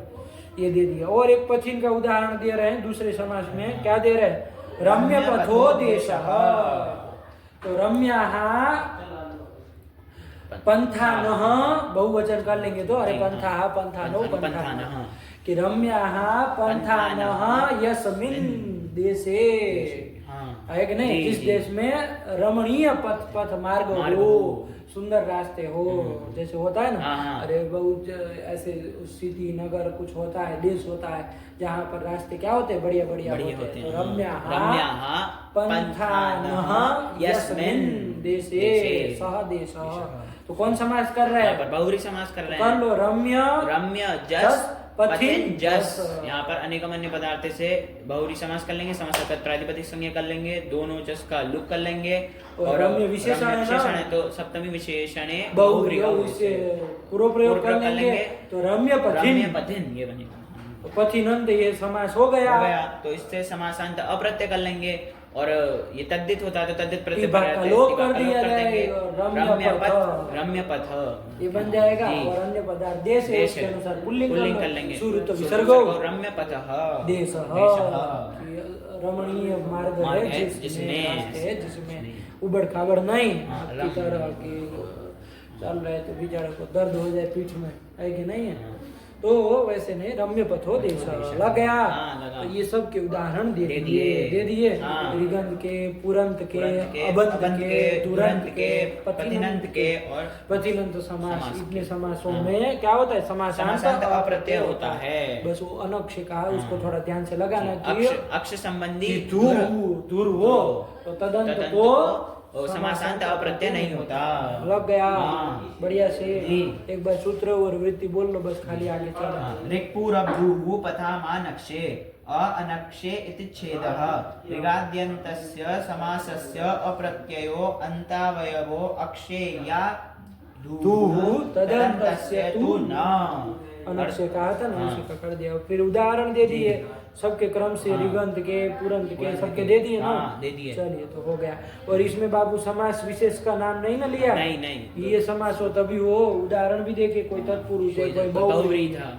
ये दे दिया। और एक पथिन का उदाहरण दे रहे हैं दूसरे समास में, क्या दे रहे हैं, रम्य पथो देश। तो रम्या पंथा न बहुवचन कर लेंगे तो, अरे पंथा पंथानो पंथा कि रम्या पंथा न यस्मिन देशे, है कि नहीं, जिस देश में रमणीय पथ मार्ग हो, सुंदर रास्ते हो, जैसे होता है ना, अरे बहुत ऐसे सिटी नगर कुछ होता है, देश होता है जहाँ पर रास्ते क्या होते हैं, बढ़िया बढ़िया होते हैं। तो रम्या पंथानः यस्मिन् देशे सह देश। तो कौन समास कर रहे हैं, बहुरी समास कर रहे कर हैं। लो, रम्य जस पथिन जस। यहाँ पर अनेकमन्य पदार्थ से बहुरी समास कर लेंगे, समास प्रातिपदिक संज्ञा कर लेंगे, दोनों जस का लुक कर लेंगे, और रम्य विशेषण है तो सप्तमी विशेषण बहुरी इससे पूर्व प्रयोग कर लेंगे, तो रम्य पथिन ये बनेगा। पथिनंत ये समास हो गया। तो इससे समासांत अप्रत्यय कर लेंगे, और ये तद्धित होता है तो तद्धित प्रत्यय टीबा का लोप कर दिया देंगे, जाए, रम्य पथ ये बन जाएगा। जी। और अन्य पदार्थ देश है, देश उसके है, अनुसार पुल्लिंग कर लेंगे, सुरुत विसर्ग रम्य पथ देश देशः। रमणीय मार्ग है, जिसमें रास्ते है, जिसमें उबड़ खाबड़ नहीं, आपकी तरह की चल रहे तो बेचारे को दर्द हो जाए पीठ में, है कि नहीं है, तो वैसे नहीं, रम्य पथो देश लग गया। तो ये सब के उदाहरण दे दिए, ऋगंत के, पुरंत के, अबंत के, तुरंत के, पथिनंत के और पथिनंत समास। इतने समासों में क्या होता है, समासांत अप्रत्यय होता है। बस वो अनक्ष कहा, उसको थोड़ा ध्यान से लगाना चाहिए। अक्ष संबंधी दूर वो, तो तदंत को समासांत अप्रत्यय नहीं होता। लग गया, बढ़िया से। एक बार सूत्र और वृत्ति बोल लो, बस खाली आगे चलो। ऋक्पूरभ्रूः पथामानक्षे अनक्षे इति छेदः, ऋगाद्यन्तस्य समासस्य अप्रत्ययो अन्तावयवो अक्षे या दूः तदन्तस्य तु न। अनक्षय कहा था ना, उसी का कर दिया। फिर उदाहरण दे दिए सबके क्रम से, ऋगंत के, पुरंत के, सबके दे दिए ना, दे दिए। चलिए तो हो गया। और इसमें बाबू समास विशेष का नाम नहीं ना लिया, नहीं। ये समास हो तभी हो, उदाहरण भी देखे, कोई तत्पुरुष है, कोई बहुव्रीहि था,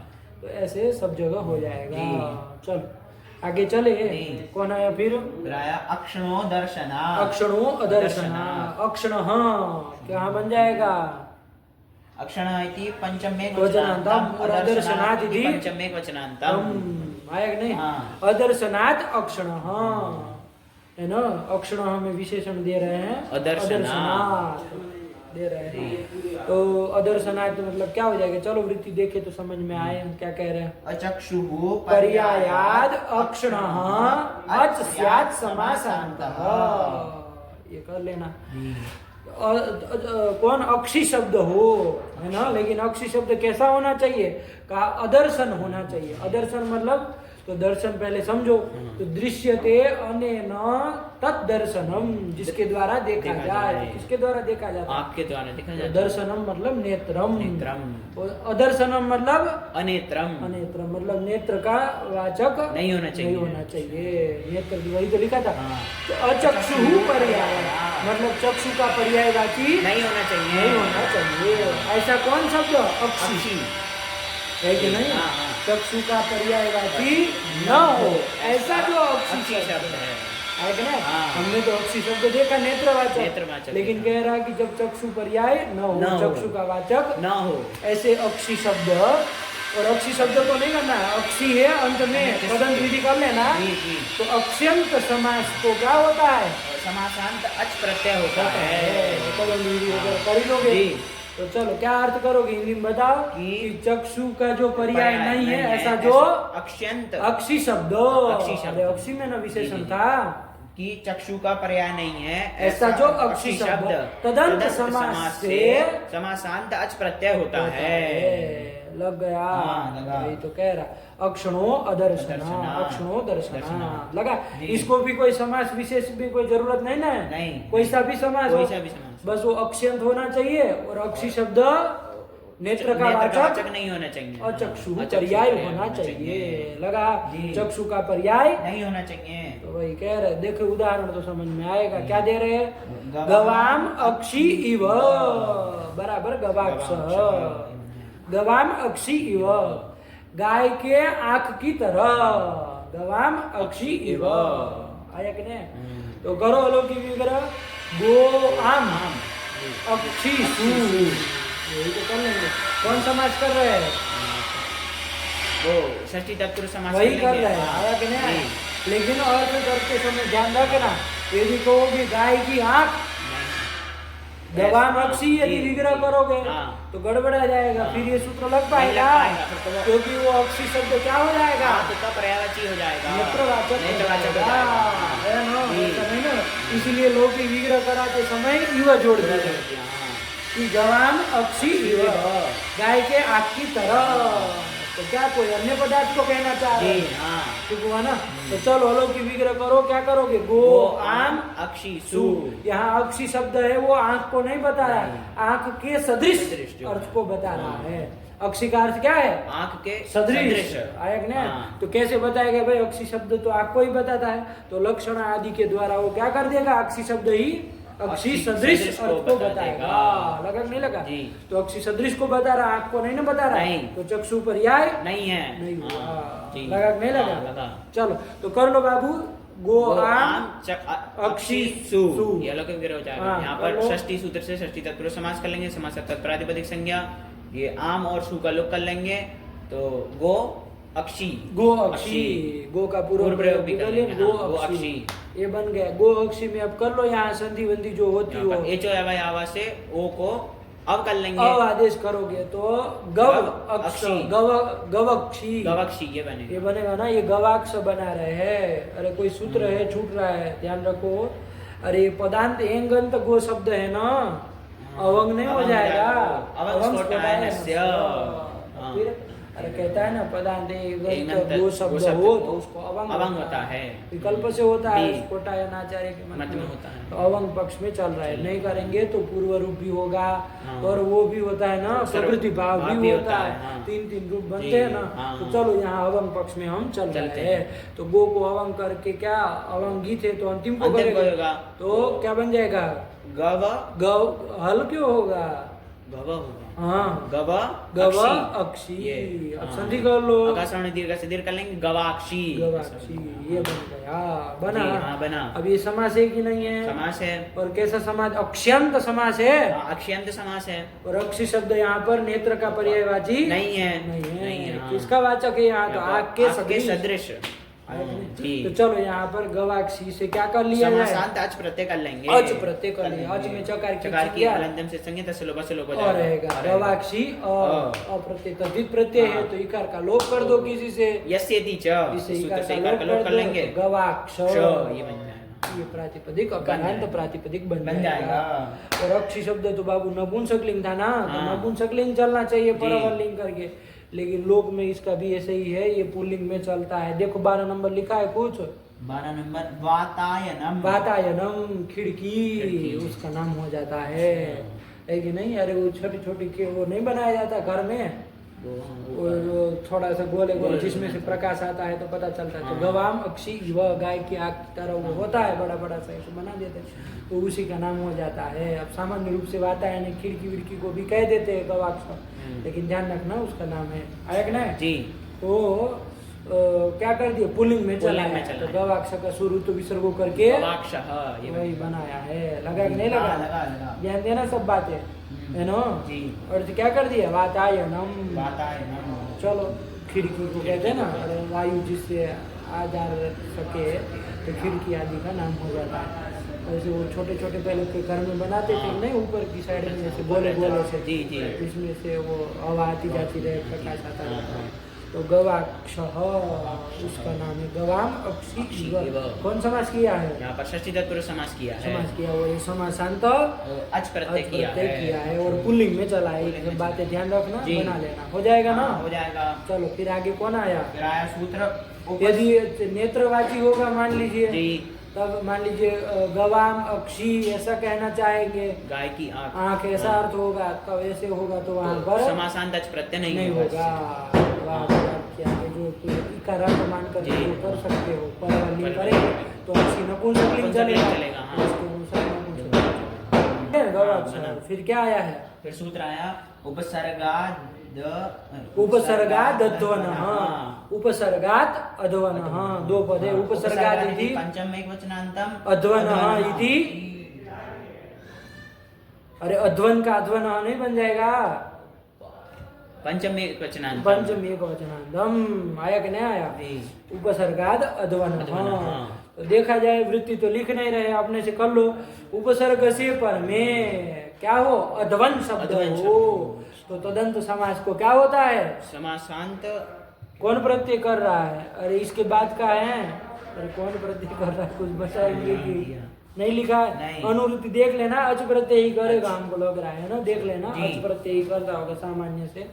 तो ऐसे सब जगह हो जाएगा। चलो आगे चले, कौन आया फिर, अक्षणो दर्शना, अक्षणो अदर्शना, अक्षण क्या बन जाएगा, अक्षण इति पंचमे वचनांतम और अदर्शनात् इति पंचमे वचनांतम आया कि नहीं, अदर्शनात् अक्षण। है ना, अक्षण हमें विशेषण दे रहे हैं अदर्शनात् दे रहे हैं। तो अदर्शनात् मतलब क्या हो जाएगा, चलो वृत्ति देखे तो समझ में आए हम क्या कह रहे हैं। अचक्षुः पर्यायाद अक्षणः अच स्यात् समासान्तः, ये कर लेना। कौन अक्षी शब्द हो, है ना, लेकिन अक्षी शब्द कैसा होना चाहिए, कहा अदर्शन होना चाहिए। अदर्शन मतलब तो दर्शन पहले समझो, तो दृश्यते अनेन तद्दर्शनम, जिसके द्वारा देखा जाए। किसके द्वारा देखा जाता है, आपके द्वारा देखा जाता है। दर्शनम मतलब नेत्रम, नेत्रम। अदर्शनम मतलब अनेत्रम, अनेत्रम मतलब नेत्र का वाचक नहीं होना चाहिए, नहीं होना चाहिए। नेत्र वही तो लिखा था। हाँ। तो अचक्षु पर्याय मतलब चक्षु का पर्यायवाची नहीं होना चाहिए, नहीं होना चाहिए। ऐसा कौन शब्द, अक्षी है कि नहीं, चक्षु का पर्यायवाची न हो, ऐसा जो अक्षी शब्द है कि नहीं। हमने तो अक्षी शब्द देखा नेत्रवाचक, लेकिन कह रहा है कि जब चक्षु पर्याय न हो, चक्षु का वाचक न हो, ऐसे अक्षी शब्द। और अक्षी शब्द को नहीं करना है, अक्षी है अंत में पदंत विधि कर लेना। तो अक्षयंत समास को क्या होता है, समासांत अच प्रत्यय होता है। पदंत विधि वगैरह कर ही लोगे। तो चलो क्या अर्थ करोगे हिंदी में बताओ, कि चक्षु का जो पर्याय नहीं है ऐसा जो अक्षयंत अक्षी शब्द, अक्षी शब्द, अक्षी में ना विशेषण था कि चक्षु का पर्याय नहीं है ऐसा जो अक्षी शब्द तदंत समास से समासांत अच प्रत्यय होता है। लग गया, यही तो कह रहा, अक्षणो अदर्शना, अक्षणो दर्शना लगा। इसको भी कोई समास विशेष भी कोई जरूरत नहीं ना, नहीं, कोई सा भी समास हो, बस वो अक्षयंत होना चाहिए और अक्षी शब्द नेत्र का वाचक नहीं होना चाहिए, अचक्षु पर्याय होना चाहिए। लगा, चक्षु का पर्याय नहीं होना चाहिए। तो वही कह रहे, देखो उदाहरण तो समझ में आएगा। क्या दे रहे हैं, गवाम अक्षी इव बराबर गवाक्ष, गवाम अक्षी इव गाय के आंख की तरह, गवाम अक्षी इव आया कि नहीं। तो करो अलौकिक विग्रह, गो आम अक्षी सु, यही तो कर लेंगे। कौन समाज कर रहे हैं, वो षष्ठी तत्पुरुष समास वही कर रहे हैं, आया कि नहीं। लेकिन अर्थ करते समय ध्यान रखना, यदि कहोगे गाय की आंख गवाम अक्षी, यदि विग्रह करोगे तो गड़बड़ा जाएगा, फिर ये सूत्र लग पाएगा, क्योंकि वो अक्षी शब्द क्या हो जाएगा, पर्यायवाची हो जाएगा, नेत्रवाचक है ना। इसलिए लोग विग्रह कराते समय युवा जोड़ देते कि गवाम अक्षी इव गाय के आंख की तरह। तो क्या कोई अन्य पदार्थ को कहना चाह रहे हैं, ठीक हुआ ना। तो चलो अलौकिक विग्रह करो, क्या करोगे, गो आम अक्षी सु। यहाँ अक्षी शब्द है वो आंख को नहीं बता रहा है, आंख के सदृश अर्थ को बता रहा है। अक्षी का अर्थ क्या है, आंख के सदृश, आया कि नहीं। तो कैसे बताएगा भाई, अक्षी शब्द तो आंख को ही बताता है, तो लक्षण आदि के द्वारा वो क्या कर देगा, अक्षी शब्द ही अक्षी सदृश अर्थ को बताएगा। लगा नहीं लगा, तो अक्षी सदृश को बता रहा, आंख को नहीं ना बता रहा, तो चक्षु पर्याय नहीं है, नहीं हुआ। लगा नहीं लगा, चलो तो कर लो बाबू, गो आम अक्षी सु, ये अलौकिक विग्रह हो जाएगा। यहाँ पर षष्ठी सूत्र से षष्ठी तत्पुरुष समास कर लेंगे, समास तत्प्रातिपदिक संज्ञा, ये आम और सु का लोप कर लेंगे। तो गो अक्षी, गो अक्षी, गो का पूर्व प्रयोग भी कर लेंगे, गो अक्षी, ये बन गया गो अक्षी में। अब कर लो यहाँ संधि बंदी जो होती हो, एचो एवं आवा से ओ को अब कर लेंगे, अब आदेश करोगे तो गव अक्षी, गवक्षी, गवक्षी ये बनेगा, ये बनेगा ना। ये गवाक्ष बना रहे हैं, अरे कोई सूत्र है छूट रहा है, ध्यान रखो। अरे पदांत एंगंत गो शब्द है ना, अवंग नहीं हो जाएगा, फिर अरे कहता है ना पदांत गो शब्द हो तो उसको अवंग होता है, विकल्प से होता है, कोटायनाचार्य के मत में होता है, तो अवंग पक्ष में चल रहा है। नहीं करेंगे तो पूर्व रूप भी होगा, और वो भी होता है ना, प्रकृति भाव भी होता है, तीन तीन रूप बनते हैं ना। तो चलो यहाँ अवंग पक्ष में हम चल रहे हैं। तो गो को अवंग करके क्या, अवंगी थे तो अंतिम को करेगा, तो क्या बन जाएगा, गव हल क्यों होगा, गवा होगा, हाँ गवा अक्षी। अब संधि कर लो, आकाशवाणी दीर्घ से दीर्घ कर लेंगे, गवाक्षी, गवाक्षी, ये बन गया, बना। बना। अब ये समास है कि नहीं है, समास है। और कैसा समास, अक्षयंत समास है, अक्षयंत समास है। और अक्षी शब्द यहाँ पर नेत्र का पर्यायवाची नहीं है, नहीं है। किसका वाचक है यहाँ, तो आंख के सदृश, आया कि नहीं? जी। तो चलो यहाँ पर गवाक्षी से क्या कर लिया जाए? समासांत अच प्रत्यय कर लेंगे। अच प्रत्यय कर लिया। अच में चकार की चकार हलंतम से संज्ञा तस्य लोप से लोप हो और रहेगा गवाक्षी अप्रत्यय तद्धित प्रत्यय है तो इकार का लोप कर दो किसी से, यस्यति च इसे सूत्र से इकार इकार का लोप कर दो, लेंगे। गवाक्ष ये बन जाएगा। ये प्रातिपदिक अकारांत प्रातिपदिक बन बन जाएगा। जाएगा। और अक्षी शब्द तो बाबू नपुंसकलिंग था ना, तो हाँ। नपुंसकलिंग चलना चाहिए जी। परवलिंग करके, लेकिन लोक में इसका भी ऐसे ही है, ये पुल्लिंग में चलता है। देखो 12 नंबर लिखा है कुछ 12 नंबर वातायनम। वातायनम खिड़की उसका नाम हो जाता है कि नहीं? अरे वो छोटी छोटी के वो नहीं बनाया जाता घर में, वो थोड़ा सा गोले गोले जिसमें से प्रकाश आता है तो पता चलता है। तो गवाम अक्षी वह गाय की आँख की तरह वो होता है, बड़ा बड़ा सा ऐसे बना देते हैं तो उसी का नाम हो जाता है। अब सामान्य रूप से वातायन खिड़की विड़की को भी कह देते हैं गवाक्ष, लेकिन ध्यान रखना उसका नाम है आया कि नहीं? जी। तो क्या कर दिया? पुल्लिंग में चला है तो गवाक्ष का शुरू तो विसर्गो करके गवाक्षः ये वही बनाया है। लगा कि नहीं लगा? लगा। ध्यान देना सब बातें है ना? जी। और क्या कर दिया? वातायनम। वातायनम। चलो खिड़की को कहते हैं ना, अरे वायु जिससे आ जा सके तो खिड़की आदि का नाम हो जाता है। वैसे वो छोटे छोटे पहले के घर में बनाते थे नहीं, ऊपर की साइड में जैसे गोले गोले से, जी जी, इसमें से वो हवा आती जाती रहे, प्रकाश आता रहता है। तो गवाक्ष उसका नाम है। गवाम अक्षी कौन समास किया है? यहाँ पर षष्ठी तत्पुरुष समास किया है। समास किया वो समासांत अच प्रत्यय किया है और पुल्लिंग में चला है। ये बातें ध्यान रखना, जी। बना लेना, हो जाएगा ना? हो जाएगा। चलो फिर आगे कौन आया? फिर आया सूत्र यदि नेत्रवाची होगा मान लीजिए, जी। तब मान लीजिए गवाम अक्षी ऐसा कहना चाहेंगे, गाय की आँख। आँख ऐसा अर्थ होगा, तब ऐसे होगा तो वहाँ पर समासांत अच प्रत्यय नहीं होगा। क्या है जो इकारा को मान कर जी। कर सकते हो, परवलिंग करेंगे तो अच्छी नपुंसकलिंग चलेगा। हाँ। उसके अनुसार नपुंसकलिंग। गवाक्ष। फिर क्या आया है? फिर सूत्र आया उपसर्गाद उपसर्गाद अध्वन, उपसर्गात अध्वन, दो पद है। उपसर्गाद इति पंचम एक वचनांतम अध्वन इति। अरे अध्वन का अध्वन नहीं बन जाएगा? पंचम एक वचनांतम। पंचम एक वचनांतम आया कि नहीं आया? उपसर्गाद अध्वन। तो देखा जाए वृत्ति तो लिख नहीं रहे, अपने से कर लो। उपसर्ग से पर में क्या हो? अध्वन शब्द हो तो तदंत समास को क्या होता है? समासांत। कौन प्रत्यय कर रहा है? अरे इसके बाद का है। अरे कौन प्रत्यय कर रहा है? कुछ बताएंगे कि नहीं लिखा है? अनुवृत्ति देख लेना, अच प्रत्यय ही करेगा, हमको लग रहा है ना। देख लेना, अच प्रत्यय ही करता होगा सामान्य से।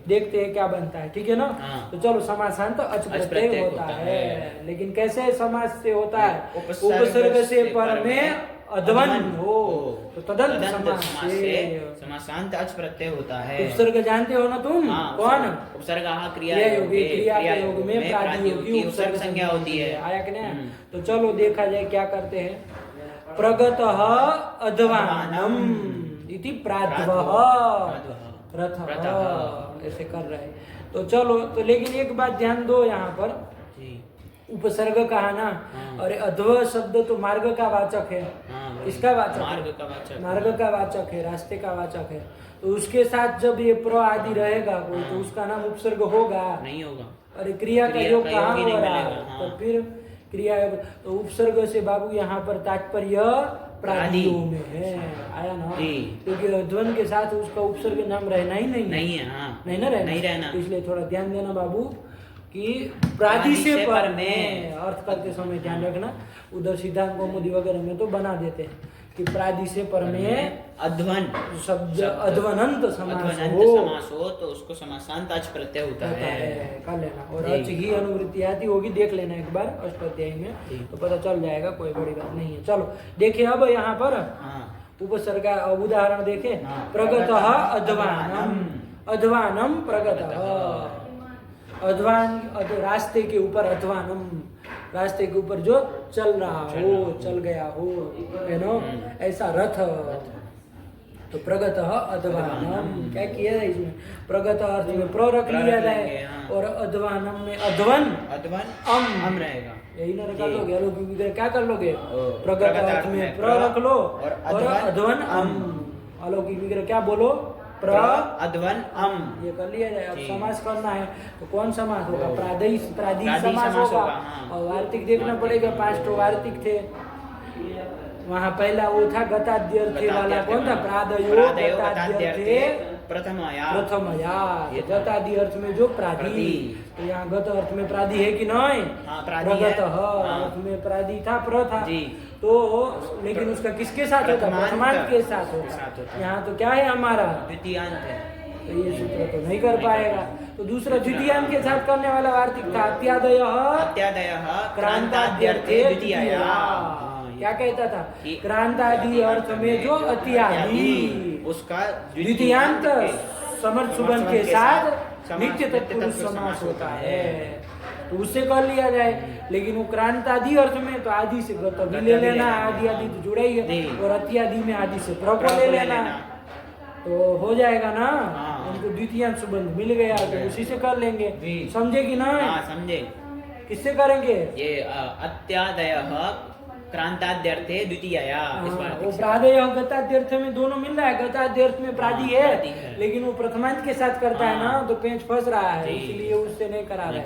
देखते हैं क्या बनता है, ठीक है ना? तो चलो समासांत अच प्रत्यय होता है, लेकिन कैसे समास से होता है? उपसर्ग से पर में अध्वन हो तो तदंत समास से समासांत अच प्रत्यय होता है। उपसर्ग जानते हो ना तुम? कौन? उपसर्ग क्रिया योगी, क्रिया के योग में प्रातियोगी उपसर्ग संज्ञा होती है। आया कि नहीं? तो चलो देखा जाए क्या करते हैं। प्रगतः अध्वानम इति प्राध्वः रथः ऐसे कर रहे हैं। तो चलो, तो लेकिन एक बात ध्यान दो यहाँ पर, उपसर्ग कहा ना, और अध्व शब्द तो मार्ग का वाचक है। किसका वाचक? मार्ग का वाचक है, रास्ते का वाचक है। तो उसके साथ जब ये प्र आदि रहेगा कोई तो उसका नाम उपसर्ग होगा? नहीं होगा। अरे क्रिया का योग कहाँ हो रहा है? तो फिर क्रिया तो उपसर्ग से बाबू यहाँ पर तात्पर्य प्रादियों में है। आया ना? क्योंकि ध्वन के साथ उसका उपसर्ग नाम रहना ही नहीं है। नहीं ना रहना। तो इसलिए थोड़ा ध्यान देना बाबू कि प्रादि से पर में अर्थ करते समय ध्यान रखना। उधर सिद्धांत कौमुदी वगैरह में तो बना देते हैं कि प्रादि से पर में अध्वन शब्द अध्वनंत समास हो तो उसको समासांत अच प्रत्यय होता है। कर लेना। और अच ही अनुवृत्ति आती होगी, देख लेना एक बार अष्टाध्यायी में, तो पता चल जाएगा, कोई बड़ी बात नहीं है। चलो देखिए अब यहाँ पर उपसर्ग उदाहरण देखे। प्रगतः अध्वानम, अध्वानम प्रगतः। अध्वान रास्ते के ऊपर, अध्वानम रास्ते के ऊपर जो चल रहा हो, चल गया हो, है ना? ऐसा रथ। तो प्रगतः अध्वानम क्या किया है इसमें? प्रगत अर्थ में प्र रख लिया जाए और अध्वानम में अध्वन अम रहेगा। यही ना रखा लोगे? अलौकिक क्या कर लोगे? प्रगत अर्थ में प्र रख लो और अध्वन अम। अलौकिक विग्रह क्या बोलो? प्र अध्वन अम। ये कर लिया जाए। अब जी। समास करना है तो कौन समास होगा? प्रादेय प्रादेय समास समास होगा। होगा, हाँ। और वार्तिक देखना पड़ेगा, 5 तो वार्तिक थे। वहाँ पहला वो था गताद्यर्थे वाला, कौन था? प्रादयो गताद्यर्थे प्रथमया। प्रथमया। ये तो गतादि अर्थ में जो प्रादि, प्रादि। तो यहाँ गत अर्थ में प्रादि है कि नहीं? हाँ, प्रादि है। प्रगत हाँ। अर्थ में प्रादि था, प्र था। जी। तो लेकिन उसका किसके साथ होता? प्रथमांत प्रथमांत के साथ के साथ होता। होता। यहाँ तो क्या है हमारा? द्वितीयांत है। तो ये सूत्र तो नहीं कर पाएगा। तो दूसरा द्वितीयांत के साथ करने वाला वार्तिक था अत्यादय अत्यादयः क्रांताद्यर्थे द्वितीया। क्या कहता था? कि- क्रांतादि अर्थ में जो अत्यादि, उसका द्वितीयांत समर्थ सुबंध के साथ समास- नित्य तत्पुरुष समास होता है। तो उससे कर लिया जाए। लेकिन वो क्रांतादि अर्थ में तो आदि से गत भी ले लेना, आदि आदि तो जुड़ा ही है। जी। और अत्यादि में आदि से प्र को ले लेना, तो हो जाएगा ना। हाँ। उनको द्वितीयांत सुबंध मिल गया तो उसी से कर लेंगे। जी। समझे कि नहीं? हाँ, समझे। किससे करेंगे? ये अत्यादयः क्रांताद्यर्थे द्वितीया इस हाँ, वार्तिक वो से। प्रादय और गताद्यर्थ में दोनों मिल रहा है। गताद्यर्थ में प्रादि हाँ, प्रादि है, है। लेकिन वो प्रथमांत के साथ करता है ना, हाँ। तो पेंच फंस रहा है, जी। इसलिए उससे नहीं करा रहे। नहीं।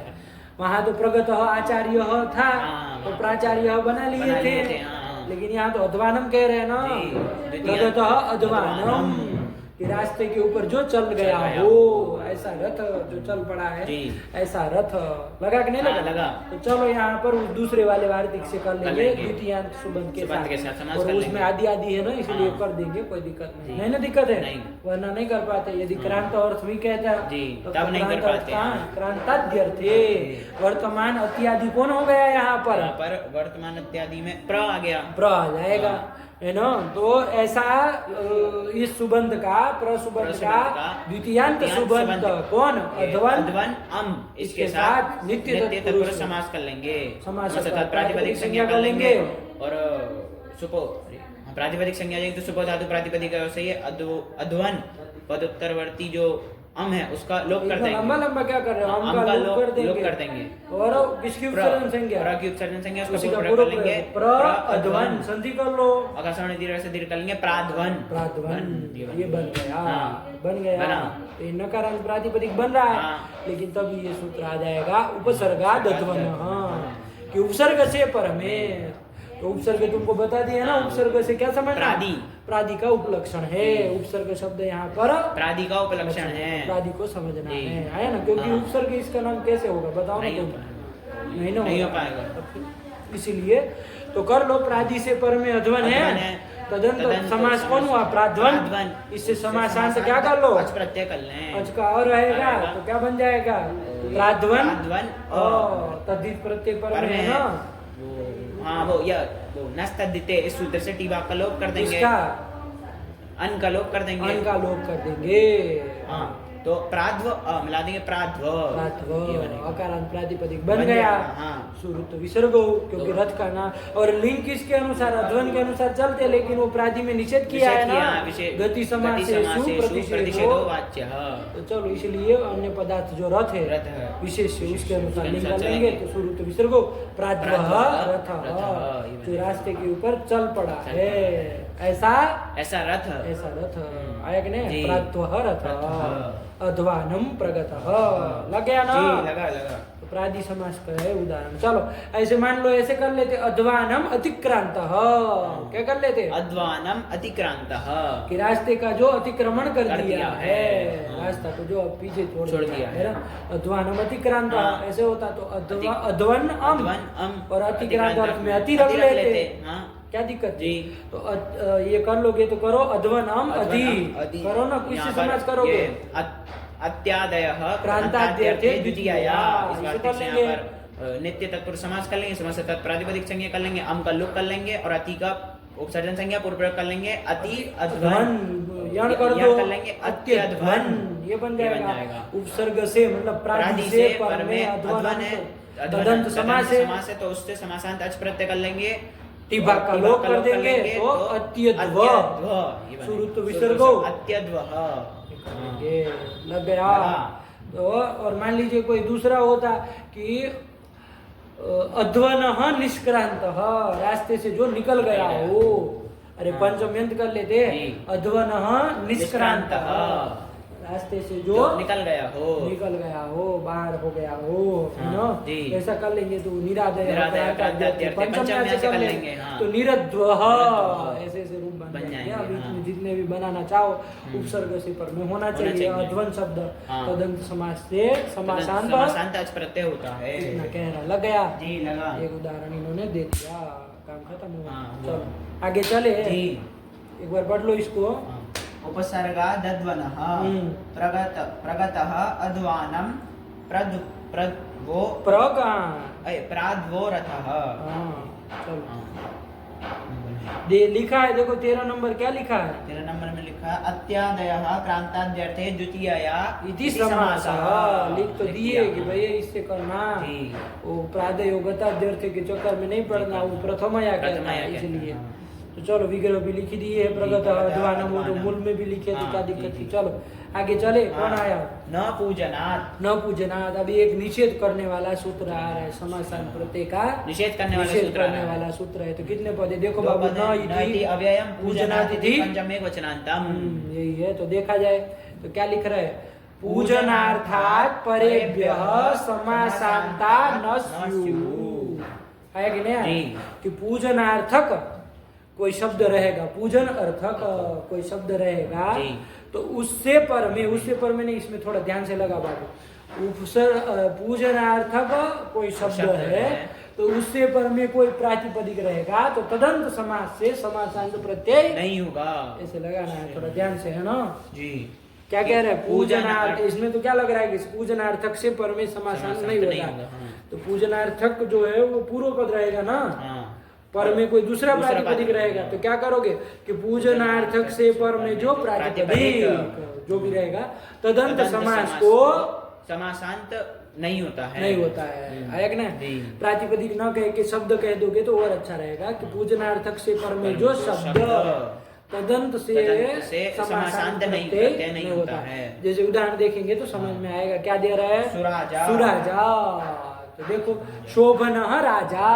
वहां तो प्रगत आचार्य था, हाँ, तो प्राचार्य बना लिए थे। हाँ। लेकिन यहाँ तो अध्वानम कह रहे हैं ना, जी, द्वितीय प्रगत अध्वानम, अध्वानम। कि रास्ते के ऊपर जो चल गया गया हो, ऐसा रथ जो चल पड़ा है, जी। ऐसा रथ लगा कि नहीं हाँ, लगा? लगा। तो चलो यहाँ पर उस दूसरे वाले वार्तिक से कर लेंगे लेंगे। द्वितीयांत सुबंध के सुबंध के साथ साथ। समास और कर उसमें लेंगे। आदि आदि है ना, इसलिए हाँ। कर देंगे, कोई दिक्कत नहीं। जी। नहीं ना दिक्कत है? नहीं। वरना नहीं कर पाते। यदि क्रांत अर्थ भी कहता है जी, तो तब नहीं कर क्रांत अर्थ पाते। कहाँ? क्रांताद्यर्थे वर्तमान अत्यादि कौन हो गया यहाँ पर? यहाँ पर वर्तमान इत्यादि में प्र आ गया। प्र आ जाएगा, है ना। तो ऐसा इस सुबंध का, प्रसुबंध का द्वितीयांत सुबंध कौन? अध्वन अध्वन अम, इसके इसके साथ साथ नित्य नित्य तत्पुरुष तत्पुरुष समास कर लेंगे। समास समास का प्रातिपदिक संज्ञा कर लेंगे। और सुपो प्रातिपदिक संज्ञा जाएगी तो सुपो धातु प्रातिपदिक से ये अध्वन पदोत्तरवर्ती जो अम है उसका लोप कर देंगे। लंबा लंबा क्या कर रहे हो? हाँ, हम का लोप कर देंगे। और किसकी उपसर्जन संज्ञा? प्र की उपसर्जन संज्ञा उसका उसी का पूरा पूरा कर लेंगे। प्र अध्वन संधि कर लो। आकाशवाणी दीर्घ से दीर्घ कर लेंगे प्राध्वन। प्राध्वन, ये बन गया। हाँ। बन गया। बना। तो ये नकारांत प्रातिपदिक बन रहा है। हाँ। लेकिन तभी ये सूत्र आ जाएगा उपसर्गादध्वन, हाँ, कि उपसर्ग से पर में। तो उपसर्ग तुमको बता दिया ना, उपसर्ग से क्या समझना? प्रादि। प्रादि का उपलक्षण है। उपसर्ग शब्द यहाँ पर प्रादि का उपलक्षण है। प्रादि को समझना जी। है, आया ना? क्योंकि हाँ। उपसर्ग इसका नाम कैसे होगा बताओ ना नहीं हो तुम। पाएगा। नहीं ना नहीं हो होगा। पाएगा। इसीलिए तो कर लो, प्रादि से पर में अध्वन अध्वन है। है। तदंत तदंत समास कौन हुआ? प्राध्वन। प्राध्वन। इससे समासांत क्या कर लो? अच प्रत्यय कर लें। अच का और रहेगा रहेगा। तो क्या बन जाएगा? प्राध्वन। प्राध्वन और तद्धित प्रत्यय पर में है ना। हाँ, वो नस्तद्धिते इस सूत्र से टी भाग का लोप कर देंगे। इसका अन का लोप कर देंगे। अन का लोप कर देंगे। हाँ, तो प्राध्व मिला देंगे प्राध्व। प्राध्व, ये बनेगा। अकारांत प्रातिपदिक बन बन गया। गया, हाँ। सुरुत विसर्ग हो, क्योंकि रथ का नाम और लिंग किसके अनुसार? अध्वन के अनुसार चलते, लेकिन वो प्रादि में निषेध किया है ना। गति समास से प्रतिषेधो वाच्य। तो चलो, इसलिए अन्य पदार्थ जो रथ है रथ है। विशेष से उसके अनुसार लिंग अनुसार लेंगे। चलेंगे। तो शुरू तो विसर्ग प्राध्व रथ, रथ, जो रास्ते के ऊपर चल पड़ा है, ऐसा ऐसा रथ। ऐसा रथ आया कि नहीं? जी। प्राध्व रथ रथ। अध्वानम प्रगत लग गया ना? जी, लगा लगा। तो प्रादि समास का है उदाहरण। चलो ऐसे मान लो, ऐसे कर लेते अध्वानम अतिक्रांत। क्या कर लेते? अध्वानम अतिक्रांत। कि रास्ते का जो अतिक्रमण कर कर दिया दिया है, है। रास्ता को जो पीछे छोड़ दिया है। ना। अध्वानम अतिक्रांत हाँ। ऐसे होता तो अध्वन अम, अध्वन अम और अतिक्रांत अर्थ में अति रख लेते। हाँ। क्या दिक्कत जी। तो ये कर लोगे तो करो अध्वनम अधि करो ना, किससे समास करोगे? अत्यादयः क्रांताद्यर्थे द्वितीया। इस वार्तिक से यहाँ पर नित्य तत्पुरुष समास कर लेंगे। समास प्रातिपदिक संज्ञा कर लेंगे। अम का लोप कर लेंगे और अति का उपसर्जन संज्ञा पूर्व प्रयोग कर लेंगे। अति अध्वन यण कर दो, कर लेंगे। अत्यध्वन ये बन जाएगा। उपसर्ग से मतलब प्रादि से पर में अध्वन है। तदंत समास है तो उससे समासांत अच प्रत्यय कर लेंगे। टिभा का लोप कर देंगे तो अत्यध्व। सुरुत विसर्गो अत्यध्व लग गया। तो और मान लीजिए कोई दूसरा होता कि अध्वन निष्क्रांत, रास्ते से जो निकल गया हो, अरे हाँ। पंचम्यंत कर लेते, जी। अध्वनः निष्क्रांत, रास्ते से जो निकल गया हो, बाहर हो गया हो, है हाँ, ना, जी। ऐसा कर लेंगे तो निरादय निरादय प्रांताद्यर्थे, पंचम्या से कर लेंगे हाँ। तो निरद्वः, निरद्वः, ऐसे ऐसे रूप बन बन जाएंगे। जाएंगे, अब हाँ। इसमें जितने भी बनाना चाहो उपसर्ग से पर में होना चाहिए। अध्वन शब्द हाँ। तदंत समास से समासांत समासांत अच प्रत्यय होता है। इतना कहना लग गया। जी लगा। एक उदाहरण इन्होंने दे दिया, काम खत्म हुआ। हाँ, हुआ। चलो आगे चले, जी। एक बार पढ़ लो इसको। उपसर्गादध्वनः प्रगतः अध्वानं प्रद्वो प्राद्वो रथः। चलो दे लिखा है, देखो 13 नंबर क्या लिखा है? 13 नंबर में लिखा है अत्यादयः क्रांताद्यर्थे द्वितीयया इति समासः। लिख तो दिए कि भैया इससे करना, जी। वो प्रादयोगताद्यर्थ के चक्कर में नहीं पढ़ना, वो प्रथमया कहता है इसलिए। तो चलो विग्रह भी लिखी दिए है, प्रगत अध्वानम, वो तो मूल में भी लिखे थे, क्या दिक्कत थी। चलो आगे चले, कौन आया? न पूजनात्। न पूजनात्। अभी एक निषेध करने वाला सूत्र आ रहा है, समासांत प्रत्यय का निषेध करने वाला सूत्र है। तो कितने पदे देखो दो बाबू, पद हैं, न इति अव्ययम् पूजनात् इति पंचमे वचनान्तम्। यही है। तो देखा जाए तो क्या लिख रहा है? पूजनार्थात् परेभ्यः समासांता न स्युः। है कि नहीं? जी। कि पूजनार्थक कोई शब्द रहेगा, पूजन अर्थक कोई शब्द रहेगा, जी। तो उससे पर में नहीं, इसमें थोड़ा ध्यान से लगा बाबू। पूजनार्थक कोई शब्द है तो उससे पर में कोई प्रातिपदिक रहेगा तो तदंत समास से समासांत प्रत्यय नहीं होगा। ऐसे लगाना है, थोड़ा ध्यान से, है ना जी। क्या कह रहे हैं? पूजनार्थ। इसमें तो क्या लग रहा है कि पूजनार्थक से पर में समासांत नहीं होगा। हाँ। तो पूजनार्थक जो है वो पूर्व पद रहेगा ना, हाँ। पर में कोई दूसरा प्रातिपदिक रहेगा। तो क्या करोगे कि पूजनार्थक से पर में जो प्रातिपदिक जो भी रहेगा तदंत समास को समासांत नहीं होता है। नहीं होता है। आया कि ना? प्रातिपदिक न कह के शब्द कह दोगे तो और अच्छा रहेगा कि पूजनार्थक से पर में जो शब्द तदंत से समासांत नहीं होता है। जैसे उदाहरण देखेंगे तो समझ में आएगा। क्या दे रहा है? सुराजा। सुराजा। तो देखो शोभनः राजा,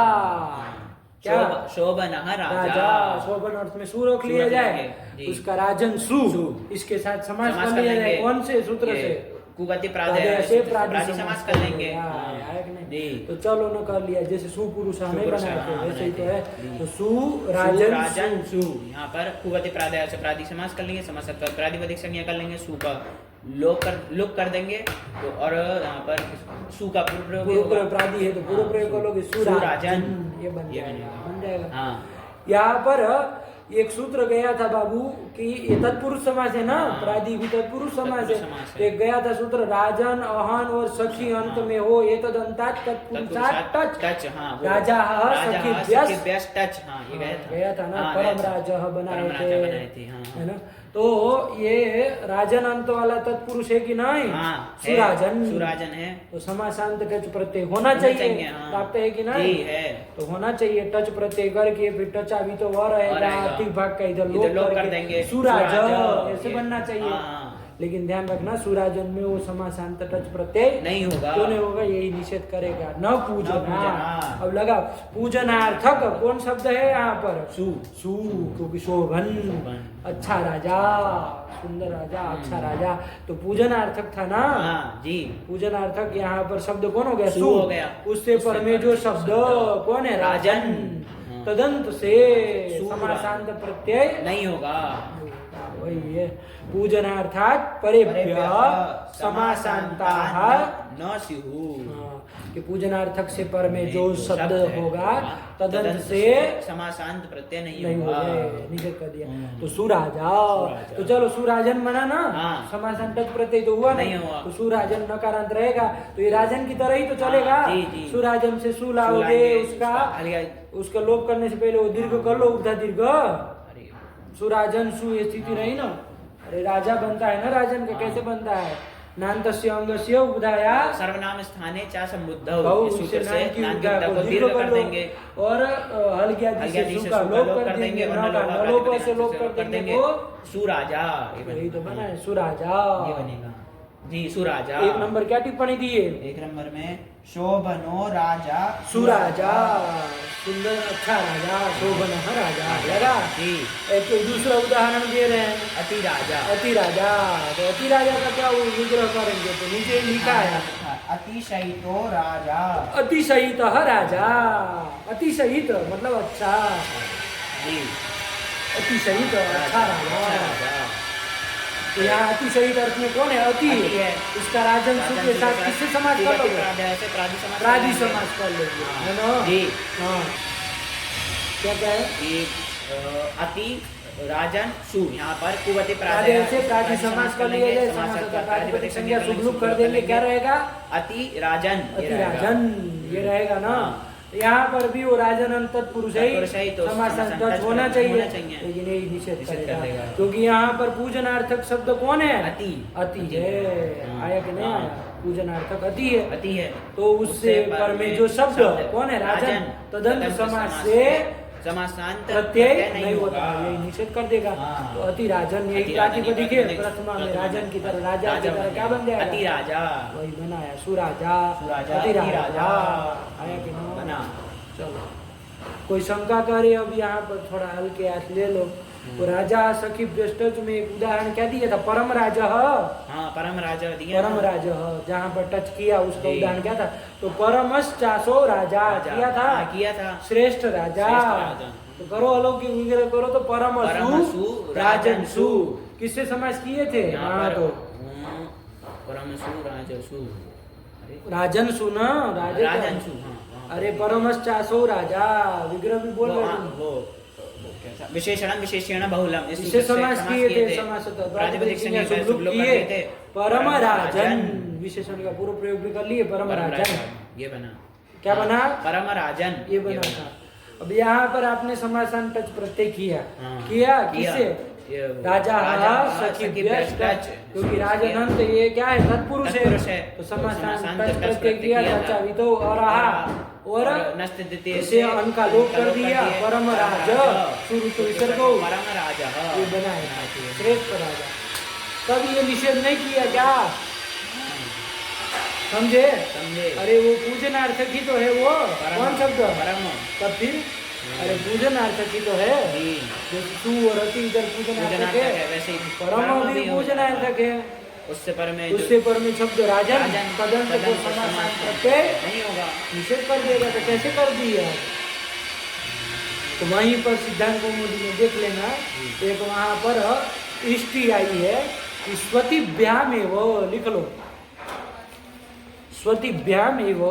क्या? शोभनः राजा। शोभन अर्थ में सु रोक लिया जाए, उसका राजन सु, इसके साथ समास कर लिया जाए। कौन से सूत्र से? कुगति प्रादय से प्रादि समास कर लेंगे। तो चलो न कर लिया, जैसे सुपुरुष हमें बनाए थे वैसे ही तो है। तो सु राजन सु, यहाँ पर कुगति प्रादय से प्रादि समास कर लेंगे, समास प्रातिपदिक संज्ञा कर लेंगे, सु का लोप कर देंगे। तो और यहाँ पर सु का पूर्व प्रादि है तो पूर्व प्रयोग करोगे सुराजन, ये बन जाएगा। हाँ। यहाँ पर एक सूत्र गया था बाबू कि ये तत्पुरुष समास है ना, प्रादि भी तत्पुरुष समास है। एक गया था सूत्र राजन अहन और सखी अंत में हो ये तदंतात तत्पुरुषात् टच। राजा सखी व्यस्त टच। ये गया था ना, परम राजा बनाए थे, है ना। तो ये राजन अंत वाला तत्पुरुष है कि नहीं? सुराजन है। तो समासांत टच प्रत्यय होना चाहिए, प्राप्त है कि नहीं? है। तो होना चाहिए टच प्रत्यय करके, फिर टचा भी तो वह रहेगा, आर्थिक भाग का इधर लोप कर देंगे, सुराज ऐसे बनना चाहिए। लेकिन ध्यान रखना सुराजन में वो समासांत टच प्रत्यय नहीं होगा। क्यों नहीं होगा? यही निषेध करेगा। न पूजना। अब लगा पूजनार्थक कौन शब्द है यहाँ पर? सु। क्योंकि शोभन, अच्छा राजा, सुंदर राजा, अच्छा राजा। तो पूजनार्थक था ना जी। पूजनार्थक यहाँ पर शब्द कौन हो गया? सु हो गया। उससे पर में जो शब्द कौन है? राजन। तदंत से समासांत प्रत्यय नहीं होगा। वही है पूजनार्थात् परेभ्यः समासांताः न स्युः। कि पूजनार्थक से पर में जो शब्द होगा तदंत से समासांत प्रत्यय नहीं होगा। निषेध कर दिया। तो सुराजा। तो चलो सुराजन बना ना, समासांत प्रत्यय तो हुआ नहीं। तो सुराजन नकारांत रहेगा तो ये राजन की तरह ही तो चलेगा। सुराजन से सु लाओगे, उसका लोप करने से पहले वो दीर्घ कर लो, उपधा दीर्घ। सुराजन सु ये स्थिति रही ना। अरे राजा बनता है ना, राजन का कैसे बनता है? नान्तस्य अंगस्य उपधाया सर्वनाम स्थाने चा संबुद्धौ, इस सूत्र से नाम को दीर्घ कर देंगे और हल्की आदि से सु का लोप कर देंगे, न लोप से लोप कर देंगे। सुराजा। यही तो बना है सुराजा। ये बनेगा। जी सुराजा। एक नंबर क्या टिप्पणी दी है? एक नंबर में शोभनो राजा सुराजा, सुंदर अच्छा राजा, शोभन राजा। लगा? जी। एक दूसरा उदाहरण दे रहे हैं, अति राजा। अति राजा। तो अति राजा का क्या वो विग्रह करेंगे? तो नीचे लिखा है अतिशयितो राजा। अतिशयित राजा, अतिशयित मतलब अच्छा, जी। अतिशयित अच्छा राजा। राजा। तो यहाँ अतिशयित अर्थ में कौन है? अति अति है। इसका राजन सु के साथ किससे समाज कर लोगे? प्रादि समाज कर लोगे, है ना? जी। हाँ, क्या क्या है? अति राजन सु, यहाँ पर कुवते प्रादि से प्रादि समाज कर लिया जाए, समास प्रातिपदिक संज्ञा शुभ लुक कर देंगे, क्या रहेगा? अति राजन। अति राजन ये रहेगा ना। यहाँ पर भी वो राजन अंत तत्पुरुष है, तो समासांत होना चाहिए, लेकिन यही निषेध करेगा क्योंकि यहाँ पर पूजनार्थक शब्द कौन है? अति। अति है। आया कि नहीं आया? पूजनार्थक अति है। अति है। तो उससे पर में जो शब्द कौन है? राजन। तदंत समास से समासांत प्रत्यय नहीं होता, यही निषेध कर देगा। तो अति राजन यही प्रातिपदिक है, प्रथमा में राजन की तरह, राजा की तरह क्या बन जाएगा? अति राजा। वही बनाया, सुराजा, सुराजा, अति राजा। राजा। आया कि नहीं? बना। चलो, कोई शंका करे अब यहाँ पर थोड़ा हल्के हाथ ले लो। तो राजा सखी भ्रष्टच में एक उदाहरण क्या दिया था? परम राजा। हाँ, परम राजा दिया। परम राजा जहाँ पर टच किया उसका उदाहरण क्या था? तो परमस चासो राजा किया था, किया था। श्रेष्ठ राजा। तो करो अलौकिक विग्रह करो तो परमसु राजनसु किससे समास किए थे? हाँ, तो परमसु राजसु, राजनसु ना, राजनसु। अरे परमस चासो राजा विग्रह भी बोल रहे वो विशेषण विशेषण बहुलम इससे समास किए थे, समास प्रातिपदिक संज्ञा शुभ लोग किए थे। परम राजन विशेषण का पूर्व प्रयोग भी कर लिए, परम राजन ये बना। क्या बना? परम राजन ये बना था। अब यहाँ पर आपने समासान टच प्रत्यय किया, हाँ, किया किसे? राजा सखी टच, क्योंकि राजनंत ये क्या है? तत्पुरुष है। तो समासान टच प्रत्यय किया, सच्चा वितो और और नस्त द्वितीय से अन का लोप कर दिया। परम राज शुरू तो विसर्ग परम राजा ये बनाया, श्रेष्ठ राजा। तब ये निषेध नहीं किया क्या? समझे? अरे वो पूजनार्थक ही तो है, वो कौन शब्द? परम। तब फिर अरे पूजनार्थक ही तो है, जैसे तू और अति इधर पूजनार्थक है, वैसे ही परम भी पूजनार्थक है। उससे पर में शब्द राजन तदंत को समास करके नहीं होगा, निषेध कर देगा। तो कैसे कर दिया? तो वहीं पर सिद्धांत कौमुदी में देख लेना, एक वहां पर इष्टि आई है, स्वतिभ्याम एव, लिख लो स्वतिभ्याम एव।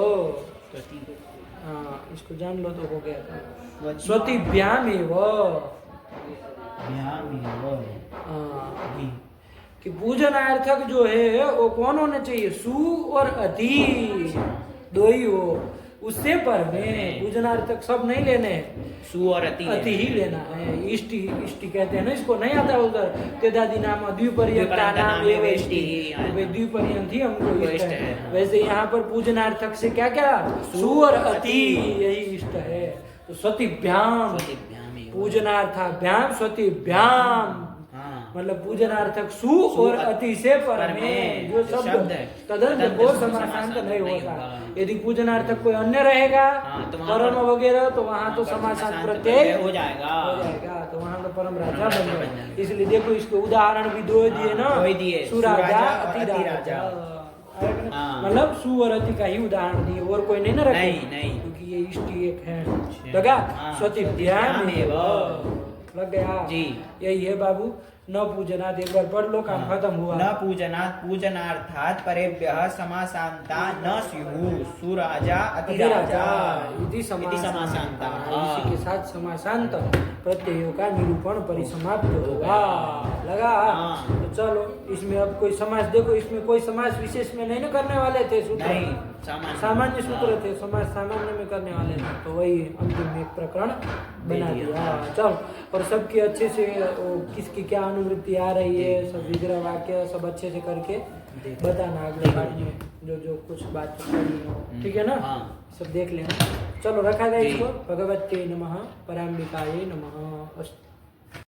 हाँ, इसको जान लो तो हो गया था। स्वतिभ्याम एव कि पूजनार्थक जो है वो कौन होना चाहिए? सु और अति दो ही हो, उससे पर में पूजनार्थक सब नहीं लेने हैं, सु और अति ही लेना है। इष्टि इष्टि कहते हैं ना इसको, नहीं आता उधर तेदादि नाम द्विपर्यंता नाम द्विपर्यंत ही हमको इष्ट है। वैसे यहाँ पर पूजनार्थक से क्या क्या? सु और अति यही इष्ट है। तो स्वतिभ्याम पूजनार्थाभ्याम स्वतिभ्याम मतलब पूजनार्थक सु और अति से पर में जो शब्द तदंत को समासांत नहीं होता। यदि पूजनार्थक कोई अन्य रहेगा परम वगैरह तो वहाँ तो समासांत प्रत्यय हो जाएगा, तो वहाँ तो परम राजा बन जाएगा। इसलिए देखो इसके उदाहरण भी दो दिए ना, सुराजा अति राजा, मतलब सु और अति का ही उदाहरण दिए, और कोई नहीं ना रखे, क्योंकि ये इष्टि एक है। लगा? स्वतिभ्याम लग गया जी। यही है बाबू। न पूजनात् एक बार पढ़ लो, काम खत्म हुआ। न पूजनात् पूजनार्थात् परेभ्यः समासान्ता न स्युः सुराजा अतिराजा इति समासान्ता। इसी के साथ समासांत प्रत्ययों का निरूपण परिसमाप्त होगा। लगा? तो चलो इसमें अब कोई समास देखो, इसमें कोई समास विशेष में नहीं ना करने वाले थे सूत्र, सामान्य सूत्र थे, समास सामान्य में करने वाले थे, तो वही अंतिम में एक प्रकरण बना दिया। चल, और सबकी अच्छे से किसकी क्या अनुवृत्ति आ रही है, सब विग्रह वाक्य सब अच्छे से करके बताना अगले पाठ में जो जो कुछ बात करनी हो, ठीक है ना? सब देख लेना। चलो रखा जाए इसको। भगवते नमः, पराम्बिकाये नमः। अस्तु।